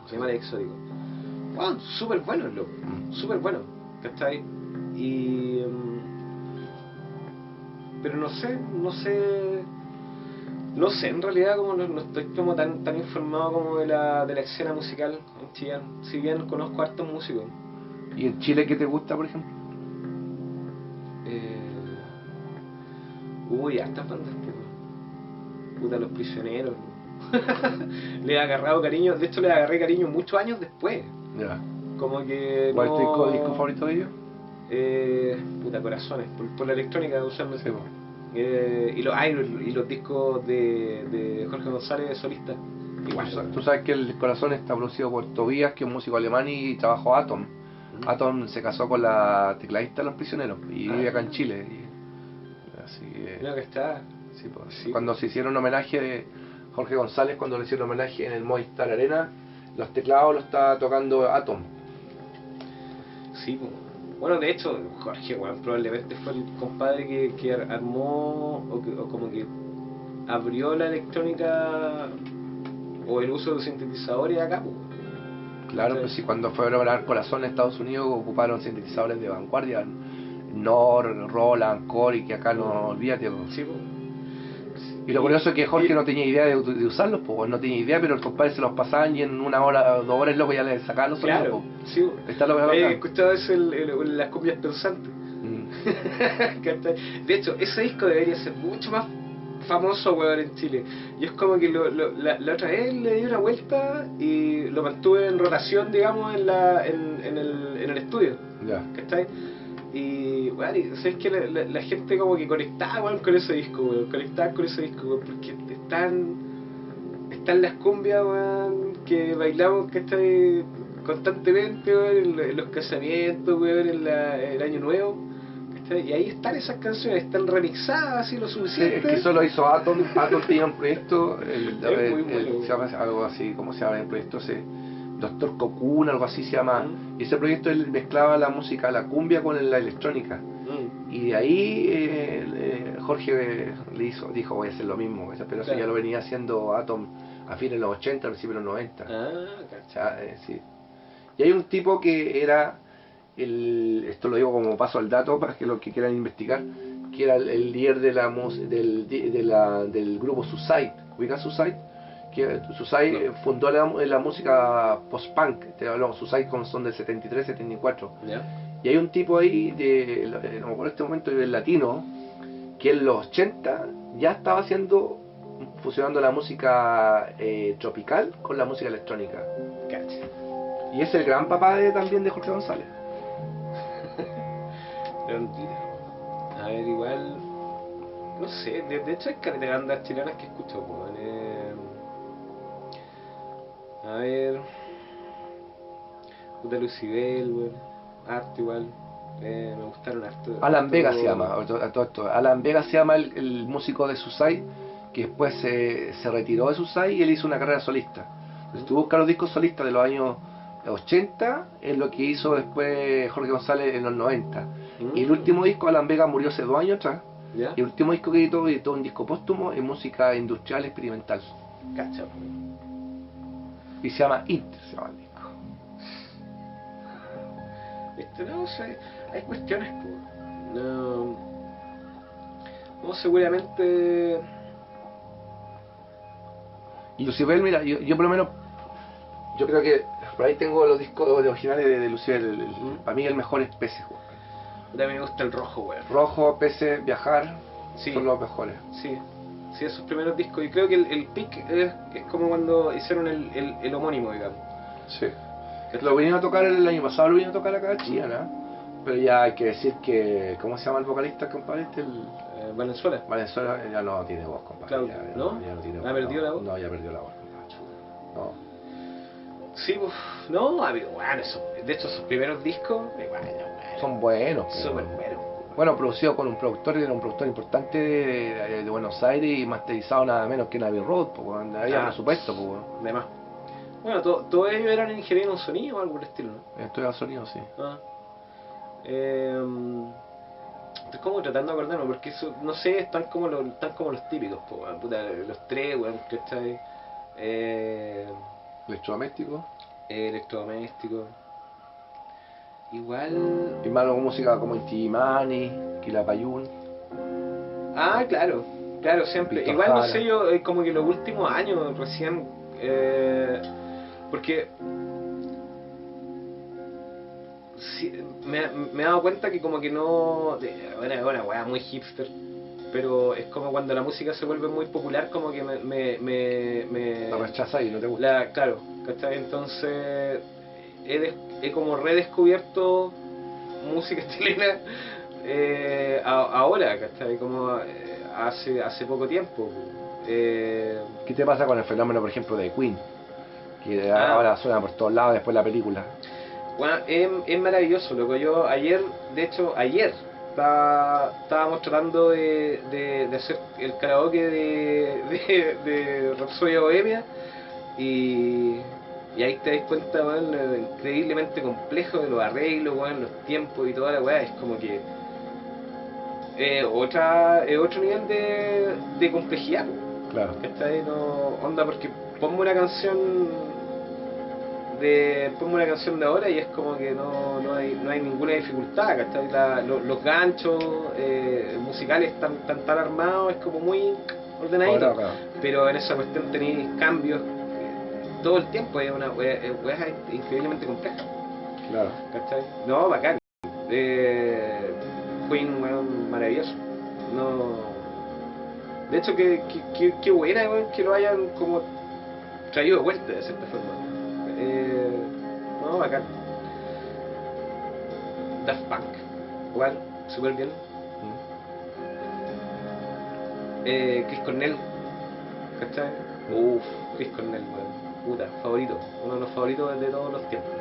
Speaker 2: Wow, súper buenos, loco. Súper buenos, ¿cachai? Y... pero no sé, en realidad como no estoy como tan informado como de la escena musical en Chillán, si bien conozco a hartos músicos.
Speaker 1: ¿Y en Chile qué te gusta, por ejemplo?
Speaker 2: Hartas bandas, puta, Los Prisioneros, ¿no? Le he agarrado cariño, de hecho le agarré cariño muchos años después.
Speaker 1: Ya.
Speaker 2: Como que
Speaker 1: ¿Cuál es tu disco favorito de ellos?
Speaker 2: Puta, Corazones, por la electrónica usualmente.
Speaker 1: Sí,
Speaker 2: y los discos de Jorge González solista. Igual.
Speaker 1: Tú sabes que el Corazón está producido por Tobías, que es un músico alemán y trabajó Atom. Atom se casó con la tecladista de Los Prisioneros y vive acá en Chile. Así que...
Speaker 2: Mira que está.
Speaker 1: Sí, pues.
Speaker 2: Sí.
Speaker 1: Cuando se hicieron homenaje de Jorge González, cuando le hicieron homenaje en el Movistar Arena, los teclados los estaba tocando Atom.
Speaker 2: Sí, pues. Bueno, de hecho, Jorge, bueno, probablemente fue el compadre que armó o como que abrió la electrónica o el uso de sintetizadores acá, pues.
Speaker 1: Claro, pues sí, cuando fue a grabar Corazón en Estados Unidos ocuparon sintetizadores de vanguardia, Nord, Roland, Core, que acá no olvídate. Pues.
Speaker 2: Sí, pues.
Speaker 1: Y lo curioso es que Jorge no tenía idea de usarlos, pues, no tenía idea, pero el compadre se los pasaban y en 1 hora, 2 horas loco ya le sacaban los sonidos.
Speaker 2: Claro,
Speaker 1: Pues.
Speaker 2: sí.
Speaker 1: Está lo mejor
Speaker 2: He
Speaker 1: acá.
Speaker 2: escuchado eso las cumbias pensantes. De hecho, ese disco debería ser mucho más famoso, weón, en Chile. Y es como que la otra vez le di una vuelta y lo mantuve en rotación, digamos, en el estudio.
Speaker 1: Ya.
Speaker 2: ¿Cachai? Y, bueno, sabes que la gente como que conectaba, weón, con ese disco, weón. Conectaba con ese disco, weón, porque están las cumbias, weón, que bailamos, ¿cachai? Constantemente, weón, en los casamientos, weón, en el año nuevo. ¿Cachai? Y ahí están esas canciones, están remixadas así lo
Speaker 1: Sí,
Speaker 2: suficiente.
Speaker 1: es que eso lo hizo Atom. Atom tenía un proyecto,
Speaker 2: Es muy bueno.
Speaker 1: se llama algo así, ¿cómo se llama el proyecto? Doctor Cocoon, algo así se llama. Y ese proyecto él mezclaba la música, la cumbia con la electrónica. Y de ahí Jorge dijo voy a hacer lo mismo, pero eso
Speaker 2: Claro.
Speaker 1: ya lo venía haciendo Atom a fines de los 80, principios de los 90.
Speaker 2: ¿Cachai?
Speaker 1: Sí. Y hay un tipo que era esto lo digo como paso al dato para que los que quieran investigar, que era el líder de del grupo Suicide. ¿Ubicas Suicide? Que Suicide fundó la música post-punk. Te hablo, Suicide son del 73, 74.
Speaker 2: ¿Ya?
Speaker 1: Y hay un tipo ahí no me acuerdo en este momento, del latino, que en los 80 ya estaba fusionando la música tropical con la música electrónica.
Speaker 2: ¿Cachai?
Speaker 1: Y es el gran papá también de Jorge González.
Speaker 2: A ver, igual. No sé, de hecho hay caleta de bandas chilenas que escucho, weón. A ver. Puta Lucibel, weón. Harto igual. Me gustaron harto.
Speaker 1: Alan Vega se llama, a todo esto. Alan Vega se llama el músico de Suicide, que después se retiró de Suicide y él hizo una carrera solista. Entonces tú buscas los discos solistas de los años 80, es lo que hizo después Jorge González en los 90. Y el último disco, Alan Vega murió hace 2 años atrás.
Speaker 2: ¿Ya?
Speaker 1: Y el último disco que editó un disco póstumo en música industrial experimental.
Speaker 2: Cacha.
Speaker 1: Y se llama It, se llama el disco.
Speaker 2: No sé, hay cuestiones, pues. No, seguramente.
Speaker 1: Y Lucibel, mira, yo por lo menos, yo creo que por ahí tengo los discos originales de Lucibel. Para mí el mejor es Peces, weón.
Speaker 2: A mí me gusta el rojo, weón.
Speaker 1: Rojo, Peces, Viajar,
Speaker 2: Sí.
Speaker 1: son los mejores.
Speaker 2: Sí, esos primeros discos. Y creo que el pick es como cuando hicieron el homónimo, digamos.
Speaker 1: Sí. Lo vinieron a tocar el año pasado, lo vinieron a tocar acá en Chillán, pero ya hay que decir que, ¿cómo se llama el vocalista, compadre?
Speaker 2: Valenzuela.
Speaker 1: Valenzuela ya no tiene voz, compadre.
Speaker 2: Claudio,
Speaker 1: ya,
Speaker 2: ¿no?
Speaker 1: Ya no tiene
Speaker 2: ¿Ha
Speaker 1: voz.
Speaker 2: perdido la voz?
Speaker 1: No, ya perdió la voz, compadre. No.
Speaker 2: Sí, pues, no, amigo, bueno, de hecho sus primeros discos, bueno,
Speaker 1: Son buenos. Pues,
Speaker 2: súper buenos.
Speaker 1: Bueno, producido con un productor, era un productor importante de Buenos Aires y masterizado nada menos que en Abbey Road, pues, había presupuesto, pues.
Speaker 2: Además. Bueno, todos ellos eran ingenieros en sonido o algo por el estilo, ¿no?
Speaker 1: Estoy al sonido, sí.
Speaker 2: Estoy como tratando de acordarme, porque eso, no sé, están como los típicos, pues, puta, los tres, weón, ¿cachai?
Speaker 1: Electrodoméstico.
Speaker 2: Electrodoméstico. Igual.
Speaker 1: Y más música como Inti Mani, Quilapayún.
Speaker 2: Ah, claro, siempre.
Speaker 1: Víctor
Speaker 2: Igual no
Speaker 1: Jara.
Speaker 2: sé yo, como que los últimos años recién. Porque. Sí, me he dado cuenta que como que no. Bueno, weá, muy hipster. Pero es como cuando la música se vuelve muy popular, como que me
Speaker 1: La rechaza y no te gusta.
Speaker 2: claro, ¿cachai? Entonces he como redescubierto música chilena ahora, ¿cachai? Como hace poco tiempo.
Speaker 1: ¿Qué te pasa con el fenómeno, por ejemplo, de Queen? Que ahora suena por todos lados después de la película.
Speaker 2: Bueno, es maravilloso, loco. Yo ayer, de hecho, estábamos tratando de hacer el karaoke de Rhapsodia Bohemia y ahí te das cuenta, weón, lo increíblemente complejo de los arreglos, weón, los tiempos y toda la weá. Es como que otro nivel de complejidad,
Speaker 1: Claro.
Speaker 2: ¿cachai? No, onda, porque ponme una canción de ahora y es como que no hay ninguna dificultad, ¿cachai? Los ganchos musicales están tan armados, es como muy ordenadito.
Speaker 1: Ahora, claro.
Speaker 2: Pero en esa cuestión tenéis cambios todo el tiempo, es una wea increíblemente compleja.
Speaker 1: Claro.
Speaker 2: ¿Cachai? No, bacán. Queen, weón, maravilloso. No. De hecho, que buena, weón, que lo hayan como traído de vuelta de cierta forma. No, bacán. Daft Punk, igual, súper bien. Chris Cornell, ¿cachai? Chris Cornell, weón. Puta, favorito, uno de los favoritos de todos los tiempos.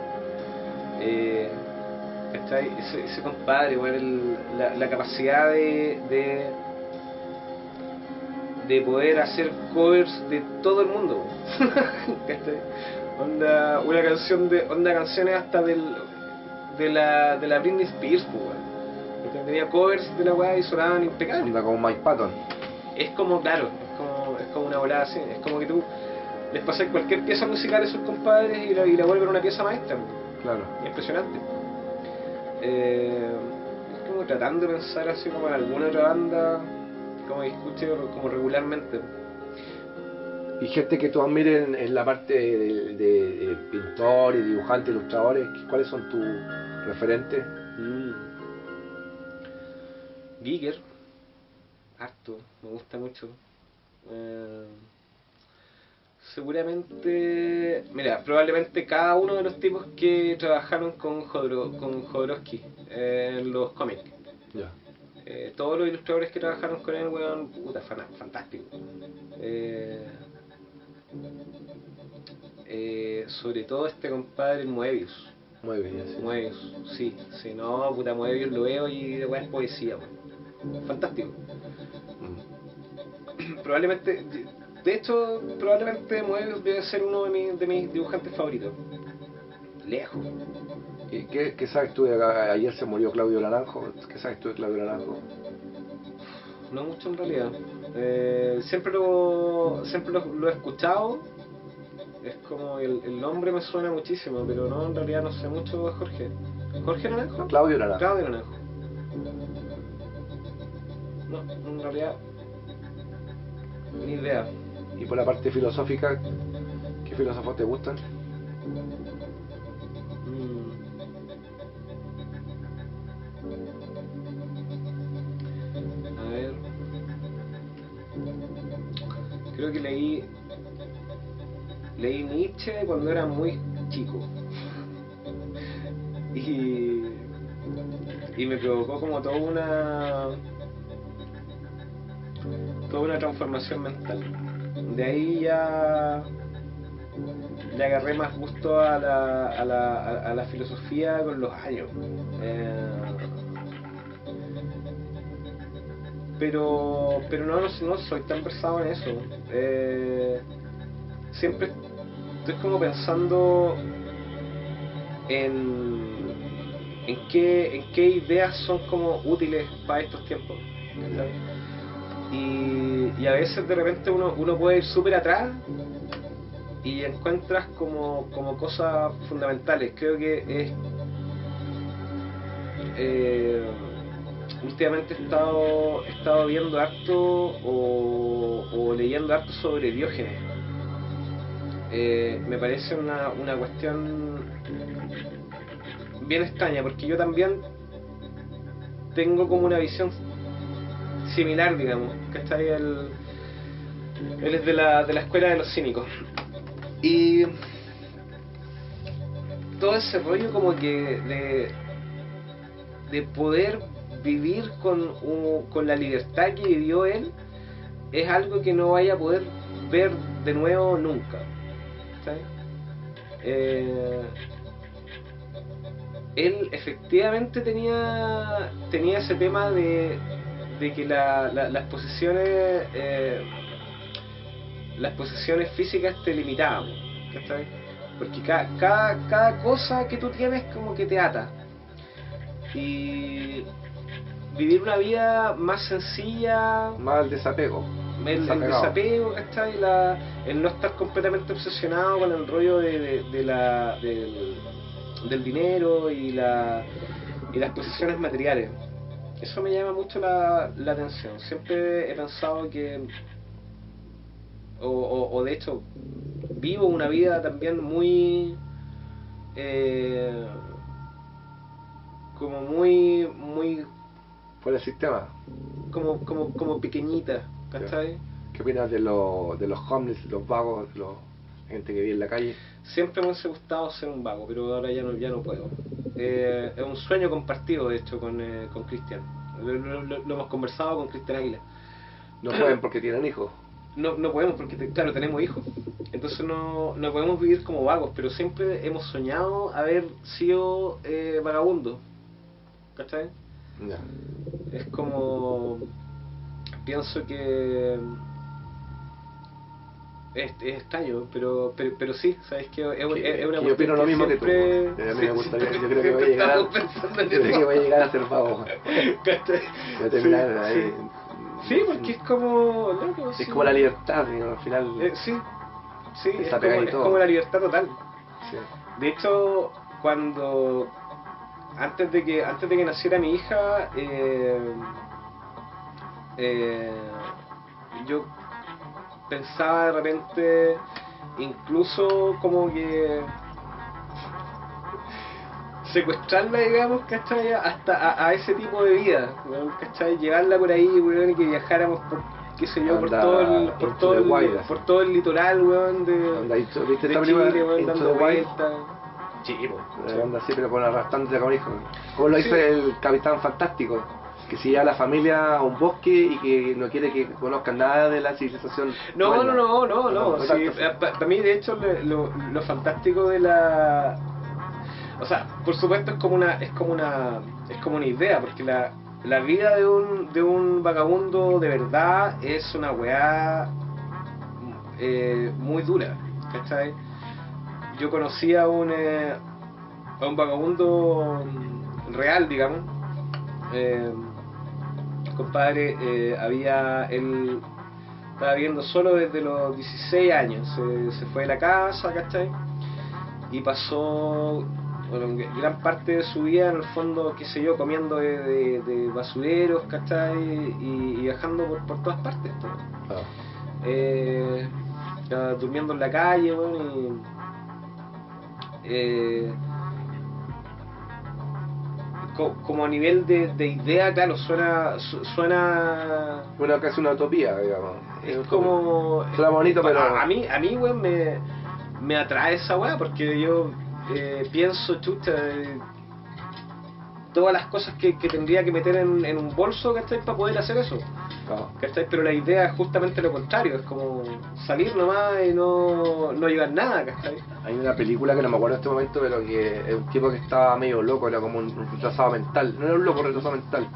Speaker 2: ¿Cachai? Ese compadre, weón, la capacidad de poder hacer covers de todo el mundo, weón. ¿Cachai? Canciones hasta de la Britney Spears, weón. Tenía covers de la weá y sonaban impecables.
Speaker 1: Onda como Mike Patton.
Speaker 2: Es como, claro, es como una volada así, es como que tú les pasas cualquier pieza musical a esos compadres y la vuelven una pieza maestra, weón.
Speaker 1: Claro.
Speaker 2: Impresionante. Es como tratando de pensar así como en alguna otra banda como que escuche como regularmente.
Speaker 1: Y gente que tú admires en la parte de pintores, dibujantes, ilustradores, ¿cuáles son tus referentes?
Speaker 2: Giger, harto, me gusta mucho. Seguramente, mira, probablemente cada uno de los tipos que trabajaron con Jodorowsky en los cómics.
Speaker 1: Ya.
Speaker 2: Todos los ilustradores que trabajaron con él, weón, puta, fantástico. Sobre todo este compadre Moebius.
Speaker 1: Muy bien, sí.
Speaker 2: Moebius, sí, no, puta, Moebius lo veo y de weón es poesía, weón. Fantástico. Probablemente, de hecho, Moebius debe ser uno de mis dibujantes favoritos. Lejos.
Speaker 1: ¿Y qué sabes tú ayer se murió Claudio Naranjo? ¿Qué sabes tú de Claudio Naranjo?
Speaker 2: No mucho en realidad. Siempre lo he escuchado. Es como el nombre me suena muchísimo, pero no, en realidad no sé mucho de Jorge. ¿Jorge Naranjo?
Speaker 1: Claudio Naranjo.
Speaker 2: Claudio Naranjo. No, en realidad ni idea.
Speaker 1: Y por la parte filosófica, ¿qué filósofos te gustan?
Speaker 2: A ver. Creo que leí Nietzsche cuando era muy chico. Y me provocó como toda una transformación mental. De ahí ya le agarré más gusto a la filosofía con los años. Pero no soy tan versado en eso. Siempre estoy como pensando en qué ideas son como útiles para estos tiempos, ¿sabes? Y a veces de repente uno puede ir súper atrás y encuentras como cosas fundamentales. Creo que últimamente he estado viendo harto o leyendo harto sobre Diógenes. Me parece una cuestión bien extraña, porque yo también tengo como una visión similar, digamos, ¿cachai? Él es de la escuela de los cínicos. Y todo ese rollo como que de poder vivir con la libertad que vivió él es algo que no vaya a poder ver de nuevo nunca, ¿sabes? él efectivamente tenía ese tema de que las posiciones físicas te limitaban, ¿cachai? Porque cada cosa que tú tienes como que te ata. Y vivir una vida más sencilla,
Speaker 1: Más el desapego.
Speaker 2: el desapego, ¿cachai? El no estar completamente obsesionado con el rollo del dinero y las posesiones materiales. Eso me llama mucho la atención. Siempre he pensado que, o de hecho, vivo una vida también muy, como muy
Speaker 1: Fuera del sistema.
Speaker 2: como pequeñita, ¿cachai?
Speaker 1: ¿Qué opinas de los homeless, los vagos, la gente que vive en la calle?
Speaker 2: Siempre me hubiese gustado ser un vago, pero ahora ya no puedo. Es un sueño compartido, de hecho, con Cristian. Lo hemos conversado con Cristian Águila.
Speaker 1: No pueden porque tienen hijos.
Speaker 2: No podemos porque, claro, tenemos hijos. Entonces no podemos vivir como vagos, pero siempre hemos soñado haber sido vagabundos. ¿Cachai?
Speaker 1: Ya.
Speaker 2: Es como... Pienso que... Es extraño, pero sí, ¿sabes qué? Es una
Speaker 1: yo opino lo mismo que tú. A mí me gustaría, yo creo que voy a llegar a ser vago. Voy a terminar ahí.
Speaker 2: Sí, porque es como... loco,
Speaker 1: es como la libertad, digo, al final.
Speaker 2: Sí, es como la libertad total.
Speaker 1: Sí.
Speaker 2: De hecho, cuando... Antes de que naciera mi hija, yo pensaba de repente, incluso como que secuestrarla, digamos, ¿cachai? Hasta a ese tipo de vida, ¿cachai? Llevarla por ahí, weón, y que viajáramos por, qué sé yo, por todo el litoral, weón, de Chile, weón, dando vueltas. Sí, pues.
Speaker 1: Anda así, pero con arrastrándote con hijos. Como lo dice el Capitán Fantástico, que si lleva a la familia a un bosque y que no quiere que conozcan nada de la civilización.
Speaker 2: No. Sí, para mí, de hecho, lo fantástico de la... O sea, por supuesto es como una idea, porque la vida de un vagabundo de verdad es una weá muy dura, ¿cachai? Yo conocí a un vagabundo real, digamos. Compadre, él estaba viviendo solo desde los 16 años. Se fue de la casa, ¿cachai? Y pasó gran parte de su vida, en el fondo, qué sé yo, comiendo de basureros, ¿cachai? Y viajando por todas partes, durmiendo en la calle, bueno, como a nivel de idea, claro, suena
Speaker 1: bueno, casi una utopía, digamos.
Speaker 2: Es como...
Speaker 1: Suena bonito, pero...
Speaker 2: A mí, weón, me atrae esa weá, porque yo pienso, chucha, todas las cosas que tendría que meter en un bolso, ¿cachai? Para poder hacer eso. ¿Cachai? Pero la idea es justamente lo contrario, es como salir nomás y no llevar nada, ¿cachai?
Speaker 1: Hay una película que no me acuerdo en este momento, pero que es un tipo que estaba medio loco, era como un retrasado mental, no era un loco, retrasado mental.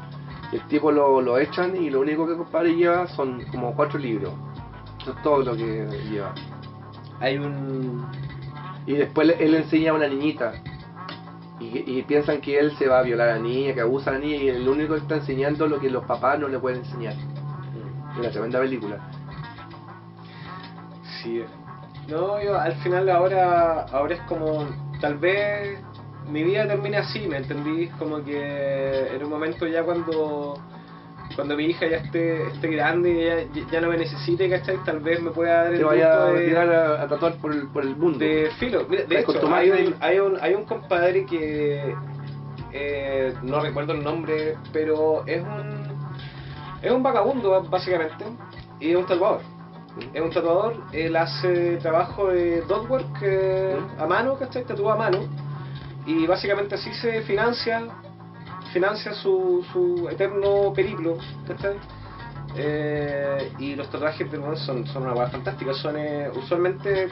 Speaker 1: Y el tipo lo echan y lo único que compadre lleva son como 4 libros. Eso es todo lo que lleva. Y después él enseña a una niñita. Y piensan que él se va a violar a la niña, que abusa a la niña, y el único que está enseñando lo que los papás no le pueden enseñar. Una tremenda película.
Speaker 2: Sí. No, yo al final ahora es como, tal vez mi vida termine así, ¿me entendí? Como que en un momento ya cuando mi hija ya esté grande y ya no me necesite, ¿cachai? Tal vez me pueda dar el
Speaker 1: gusto vaya a tirar a tatuar por el mundo.
Speaker 2: De filo. Mira, de hecho, hay un compadre que no recuerdo el nombre, pero es un vagabundo básicamente, y es un tatuador. Es un tatuador, él hace trabajo de dotwork a mano, ¿cachai? Tatúa a mano, y básicamente así se financia su eterno periplo, ¿cachai? Y los tatuajes del mundo son una hueá fantástica, son usualmente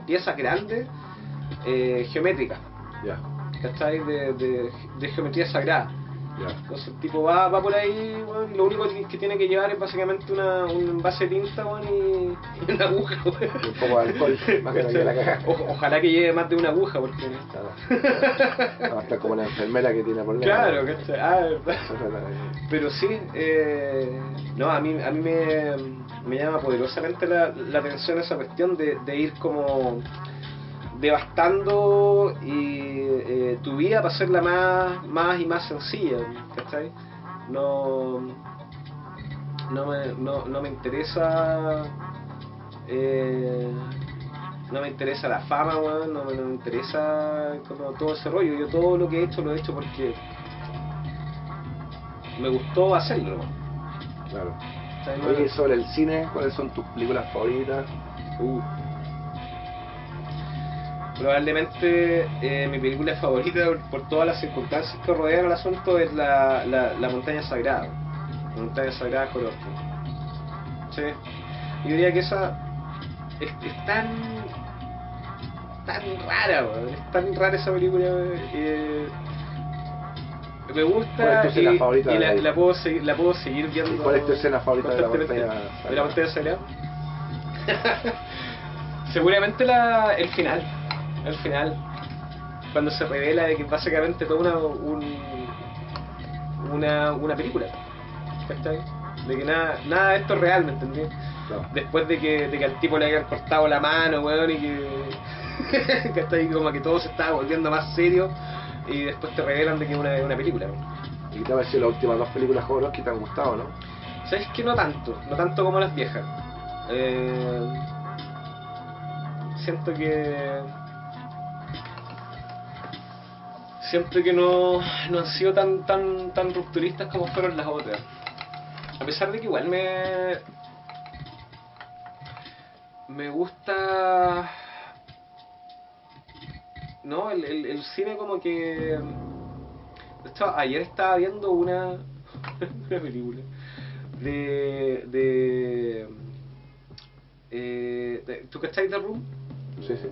Speaker 2: piezas grandes, geométricas, ¿cachai? De geometría sagrada.
Speaker 1: Ya.
Speaker 2: Entonces el tipo va por ahí, bueno, y lo único que tiene que llevar es básicamente un envase de tinta, bueno, y una aguja, bueno.
Speaker 1: Y un poco de alcohol, más que la caja.
Speaker 2: Ojalá que lleve más de una aguja, porque...
Speaker 1: Claro. Hasta como la enfermera que tiene problemas.
Speaker 2: Claro, ¿cachai? Verdad. Pero sí, no, a mí me llama poderosamente la atención esa cuestión de ir como devastando y tu vida para hacerla más y más sencilla, ¿cachai? No me interesa no me interesa la fama, weón, no me interesa como todo ese rollo. Yo todo lo que he hecho lo he hecho porque me gustó hacerlo, weón.
Speaker 1: Claro.
Speaker 2: ¿Cachai? No-
Speaker 1: Oye, sobre el cine, ¿cuáles son tus películas favoritas?
Speaker 2: Probablemente mi película favorita por todas las circunstancias que rodean el asunto es la montaña sagrada. La montaña sagrada de Jodorowsky. Sí. Yo diría que esa es tan rara, weón. Es tan rara esa película, weón. Me
Speaker 1: ¿Cuál
Speaker 2: gusta
Speaker 1: es tu escena favorita
Speaker 2: y
Speaker 1: de ahí?
Speaker 2: la puedo seguir viendo.
Speaker 1: ¿Cuál es tu escena favorita de la
Speaker 2: constantemente.
Speaker 1: montaña
Speaker 2: ¿De la montaña sagrada? Seguramente el final. El final. Cuando se revela de que básicamente toda una película. ¿Cachai? De que nada de esto es real, ¿me entendí?
Speaker 1: Claro.
Speaker 2: Después de que al tipo le hayan cortado la mano, weón, y que ¿cachai? Como que todo se estaba volviendo más serio y después te revelan de que es una película, weón.
Speaker 1: ¿Y qué te ha parecido las últimas dos películas de Jodorowsky que te han gustado, no?
Speaker 2: ¿Sabes que no tanto como las viejas? Siento que no han sido tan rupturistas como fueron las otras. A pesar de que igual me gusta, no, el cine como que... De hecho, ayer estaba viendo una película ¿tú cachai The Room?
Speaker 1: Sí, sí.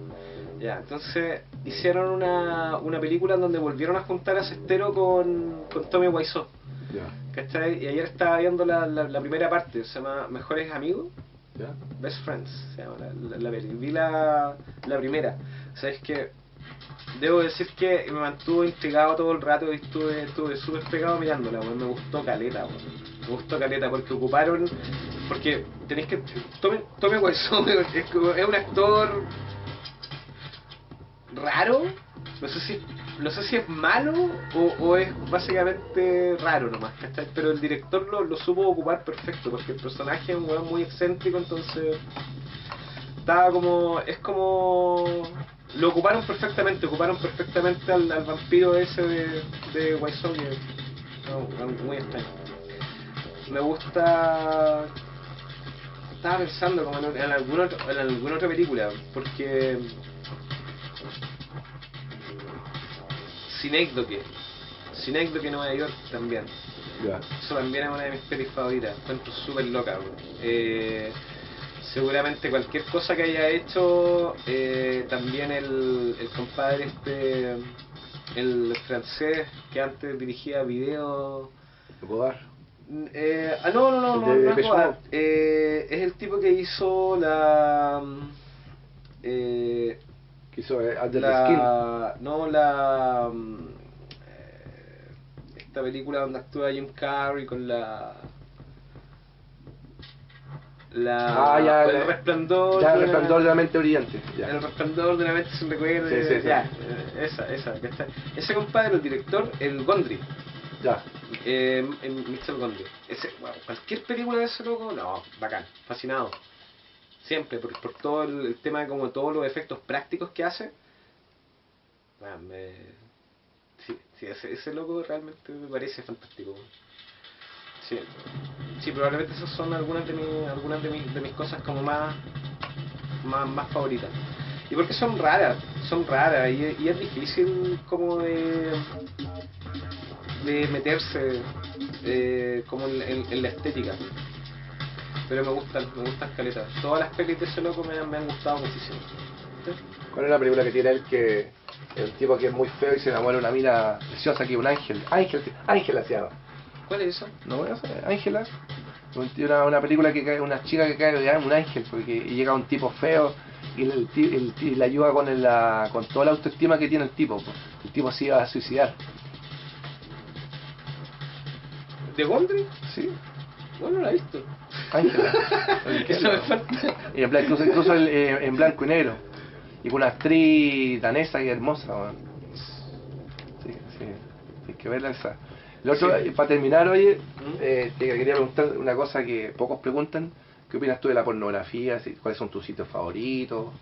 Speaker 2: Ya, entonces hicieron una película en donde volvieron a juntar a Sestero con Tommy Wiseau,
Speaker 1: Ya.
Speaker 2: ¿cachai? Y ayer estaba viendo la primera parte, se llama Mejores Amigos,
Speaker 1: ¿Ya?
Speaker 2: Best Friends, se llama la peli. Vi la primera. Sabes que debo decir que me mantuvo intrigado todo el rato y estuve súper pegado mirándola, weón. Me gustó caleta, weón. Me gustó caleta porque tenéis que... Tommy Wiseau es un actor raro, no sé si es malo o es básicamente raro nomás, ¿cachai? Pero el director lo supo ocupar perfecto, porque el personaje es un weón muy excéntrico, entonces es como lo ocuparon perfectamente al vampiro ese de Wiseau, que no, muy extraño. Me gusta, estaba pensando como en alguna otra película, porque Cinécdoque Nueva York también.
Speaker 1: Ya.
Speaker 2: Eso también es una de mis pelis favoritas. Encuentro súper loca, bro. Seguramente cualquier cosa que haya hecho, también el compadre el francés que antes dirigía videos.
Speaker 1: ¿Godard?
Speaker 2: No
Speaker 1: ¿El de
Speaker 2: es
Speaker 1: Depeche
Speaker 2: Godard.
Speaker 1: Mode?
Speaker 2: Es el tipo que hizo
Speaker 1: Que hizo Under the Skin.
Speaker 2: Esta película donde actúa Jim Carrey con
Speaker 1: Ya,
Speaker 2: el resplandor
Speaker 1: ya,
Speaker 2: de
Speaker 1: el resplandor de la mente brillante. Ya.
Speaker 2: el resplandor de la mente sin recuerdo.
Speaker 1: Sí, sí.
Speaker 2: Ya, esa que está. Ese compadre, el director, el Gondry,
Speaker 1: Ya.
Speaker 2: Michel Gondry. Wow, cualquier película de ese loco, no, bacán, fascinado. Siempre, por todo el tema, como todos los efectos prácticos que hace. Bueno, sí, ese loco realmente me parece fantástico. Sí, probablemente esas son algunas de mis cosas como más favoritas. Y porque son raras y es difícil como de meterse como en la estética. Pero me gustan caletas. Todas las pelis de ese loco me han gustado muchísimo. gusta?
Speaker 1: ¿Cuál es la película que tiene él que el tipo que es muy feo y se enamora de una mina preciosa que es un ángel? Ángela se llama.
Speaker 2: ¿Cuál es eso?
Speaker 1: ¿No voy a saber? Ángela. Una película que cae, una chica que cae de un ángel porque y llega un tipo feo y le ayuda con toda la autoestima que tiene el tipo. Pues. El tipo se iba a suicidar.
Speaker 2: ¿De Gondry?
Speaker 1: Sí.
Speaker 2: Bueno, no la he visto.
Speaker 1: Ángela.
Speaker 2: Eso me falta.
Speaker 1: Y incluso en blanco y negro. Y con una actriz danesa y hermosa, weón. Sí. Hay que verla esa. Lo otro,
Speaker 2: Sí.
Speaker 1: para terminar, oye, te quería preguntar una cosa que pocos preguntan. ¿Qué opinas tú de la pornografía? ¿Cuáles son tus sitios favoritos?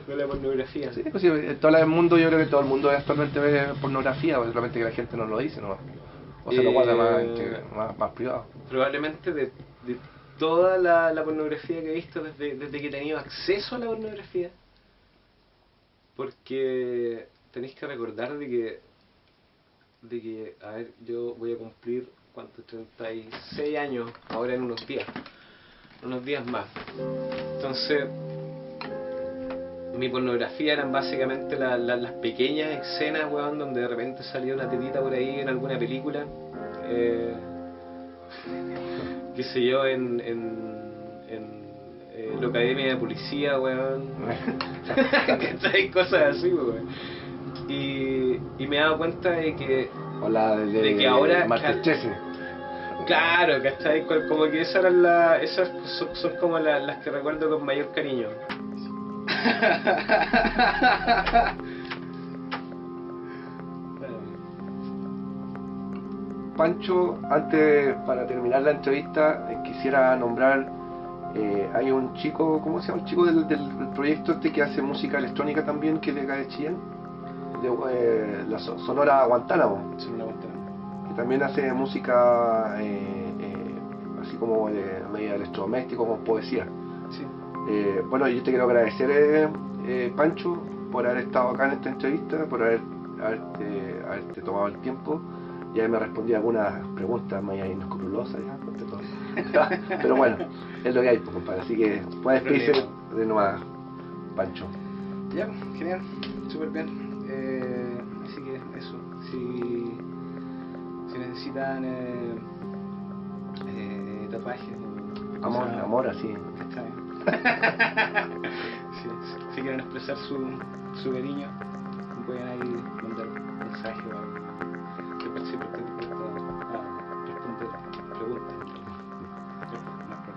Speaker 2: De la pornografía.
Speaker 1: Sí, pues sí, en todo el mundo, yo creo que todo el mundo actualmente ve pornografía, pues solamente que la gente no lo dice, ¿no? O se lo guarda más privado.
Speaker 2: Probablemente de toda la pornografía que he visto desde que he tenido acceso a la pornografía. Porque tenéis que recordar de que, a ver, yo voy a cumplir, ¿cuánto? 36 años, ahora en unos días más. Entonces, mi pornografía eran básicamente las pequeñas escenas, weón, donde de repente salía una tetita por ahí en alguna película. Qué sé yo, en la Academia de Policía, weón. ¿Cachai? Cosas así, weón. Y me he dado cuenta de que...
Speaker 1: O la de
Speaker 2: que ahora...
Speaker 1: Martes 13.
Speaker 2: Claro, ¿cachai? Como que esas son como las que recuerdo con mayor cariño.
Speaker 1: Pancho, antes, para terminar la entrevista, quisiera nombrar, hay un chico, ¿cómo se llama? El chico del proyecto este que hace música electrónica también, que es de acá de Chillán, de la Sonora Guantánamo, que también hace música así como de media electrodoméstico, con poesía.
Speaker 2: Sí.
Speaker 1: Bueno, yo te quiero agradecer, Pancho, por haber estado acá en esta entrevista, por haberte tomado el tiempo. Y ahí me respondí algunas preguntas más inescrupulosas, pero bueno, es lo que hay, pues, compadre. Así que puedes despedirse de nuevo, Pancho.
Speaker 2: Ya, genial, súper bien. Así que eso, si necesitan tatuajes o
Speaker 1: Amor, así.
Speaker 2: está bien. Si quieren expresar su cariño, pueden ahí mandar un mensaje o algo. Siempre estoy dispuesto a responder preguntas.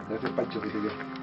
Speaker 1: Gracias, Pancho, que te quiero.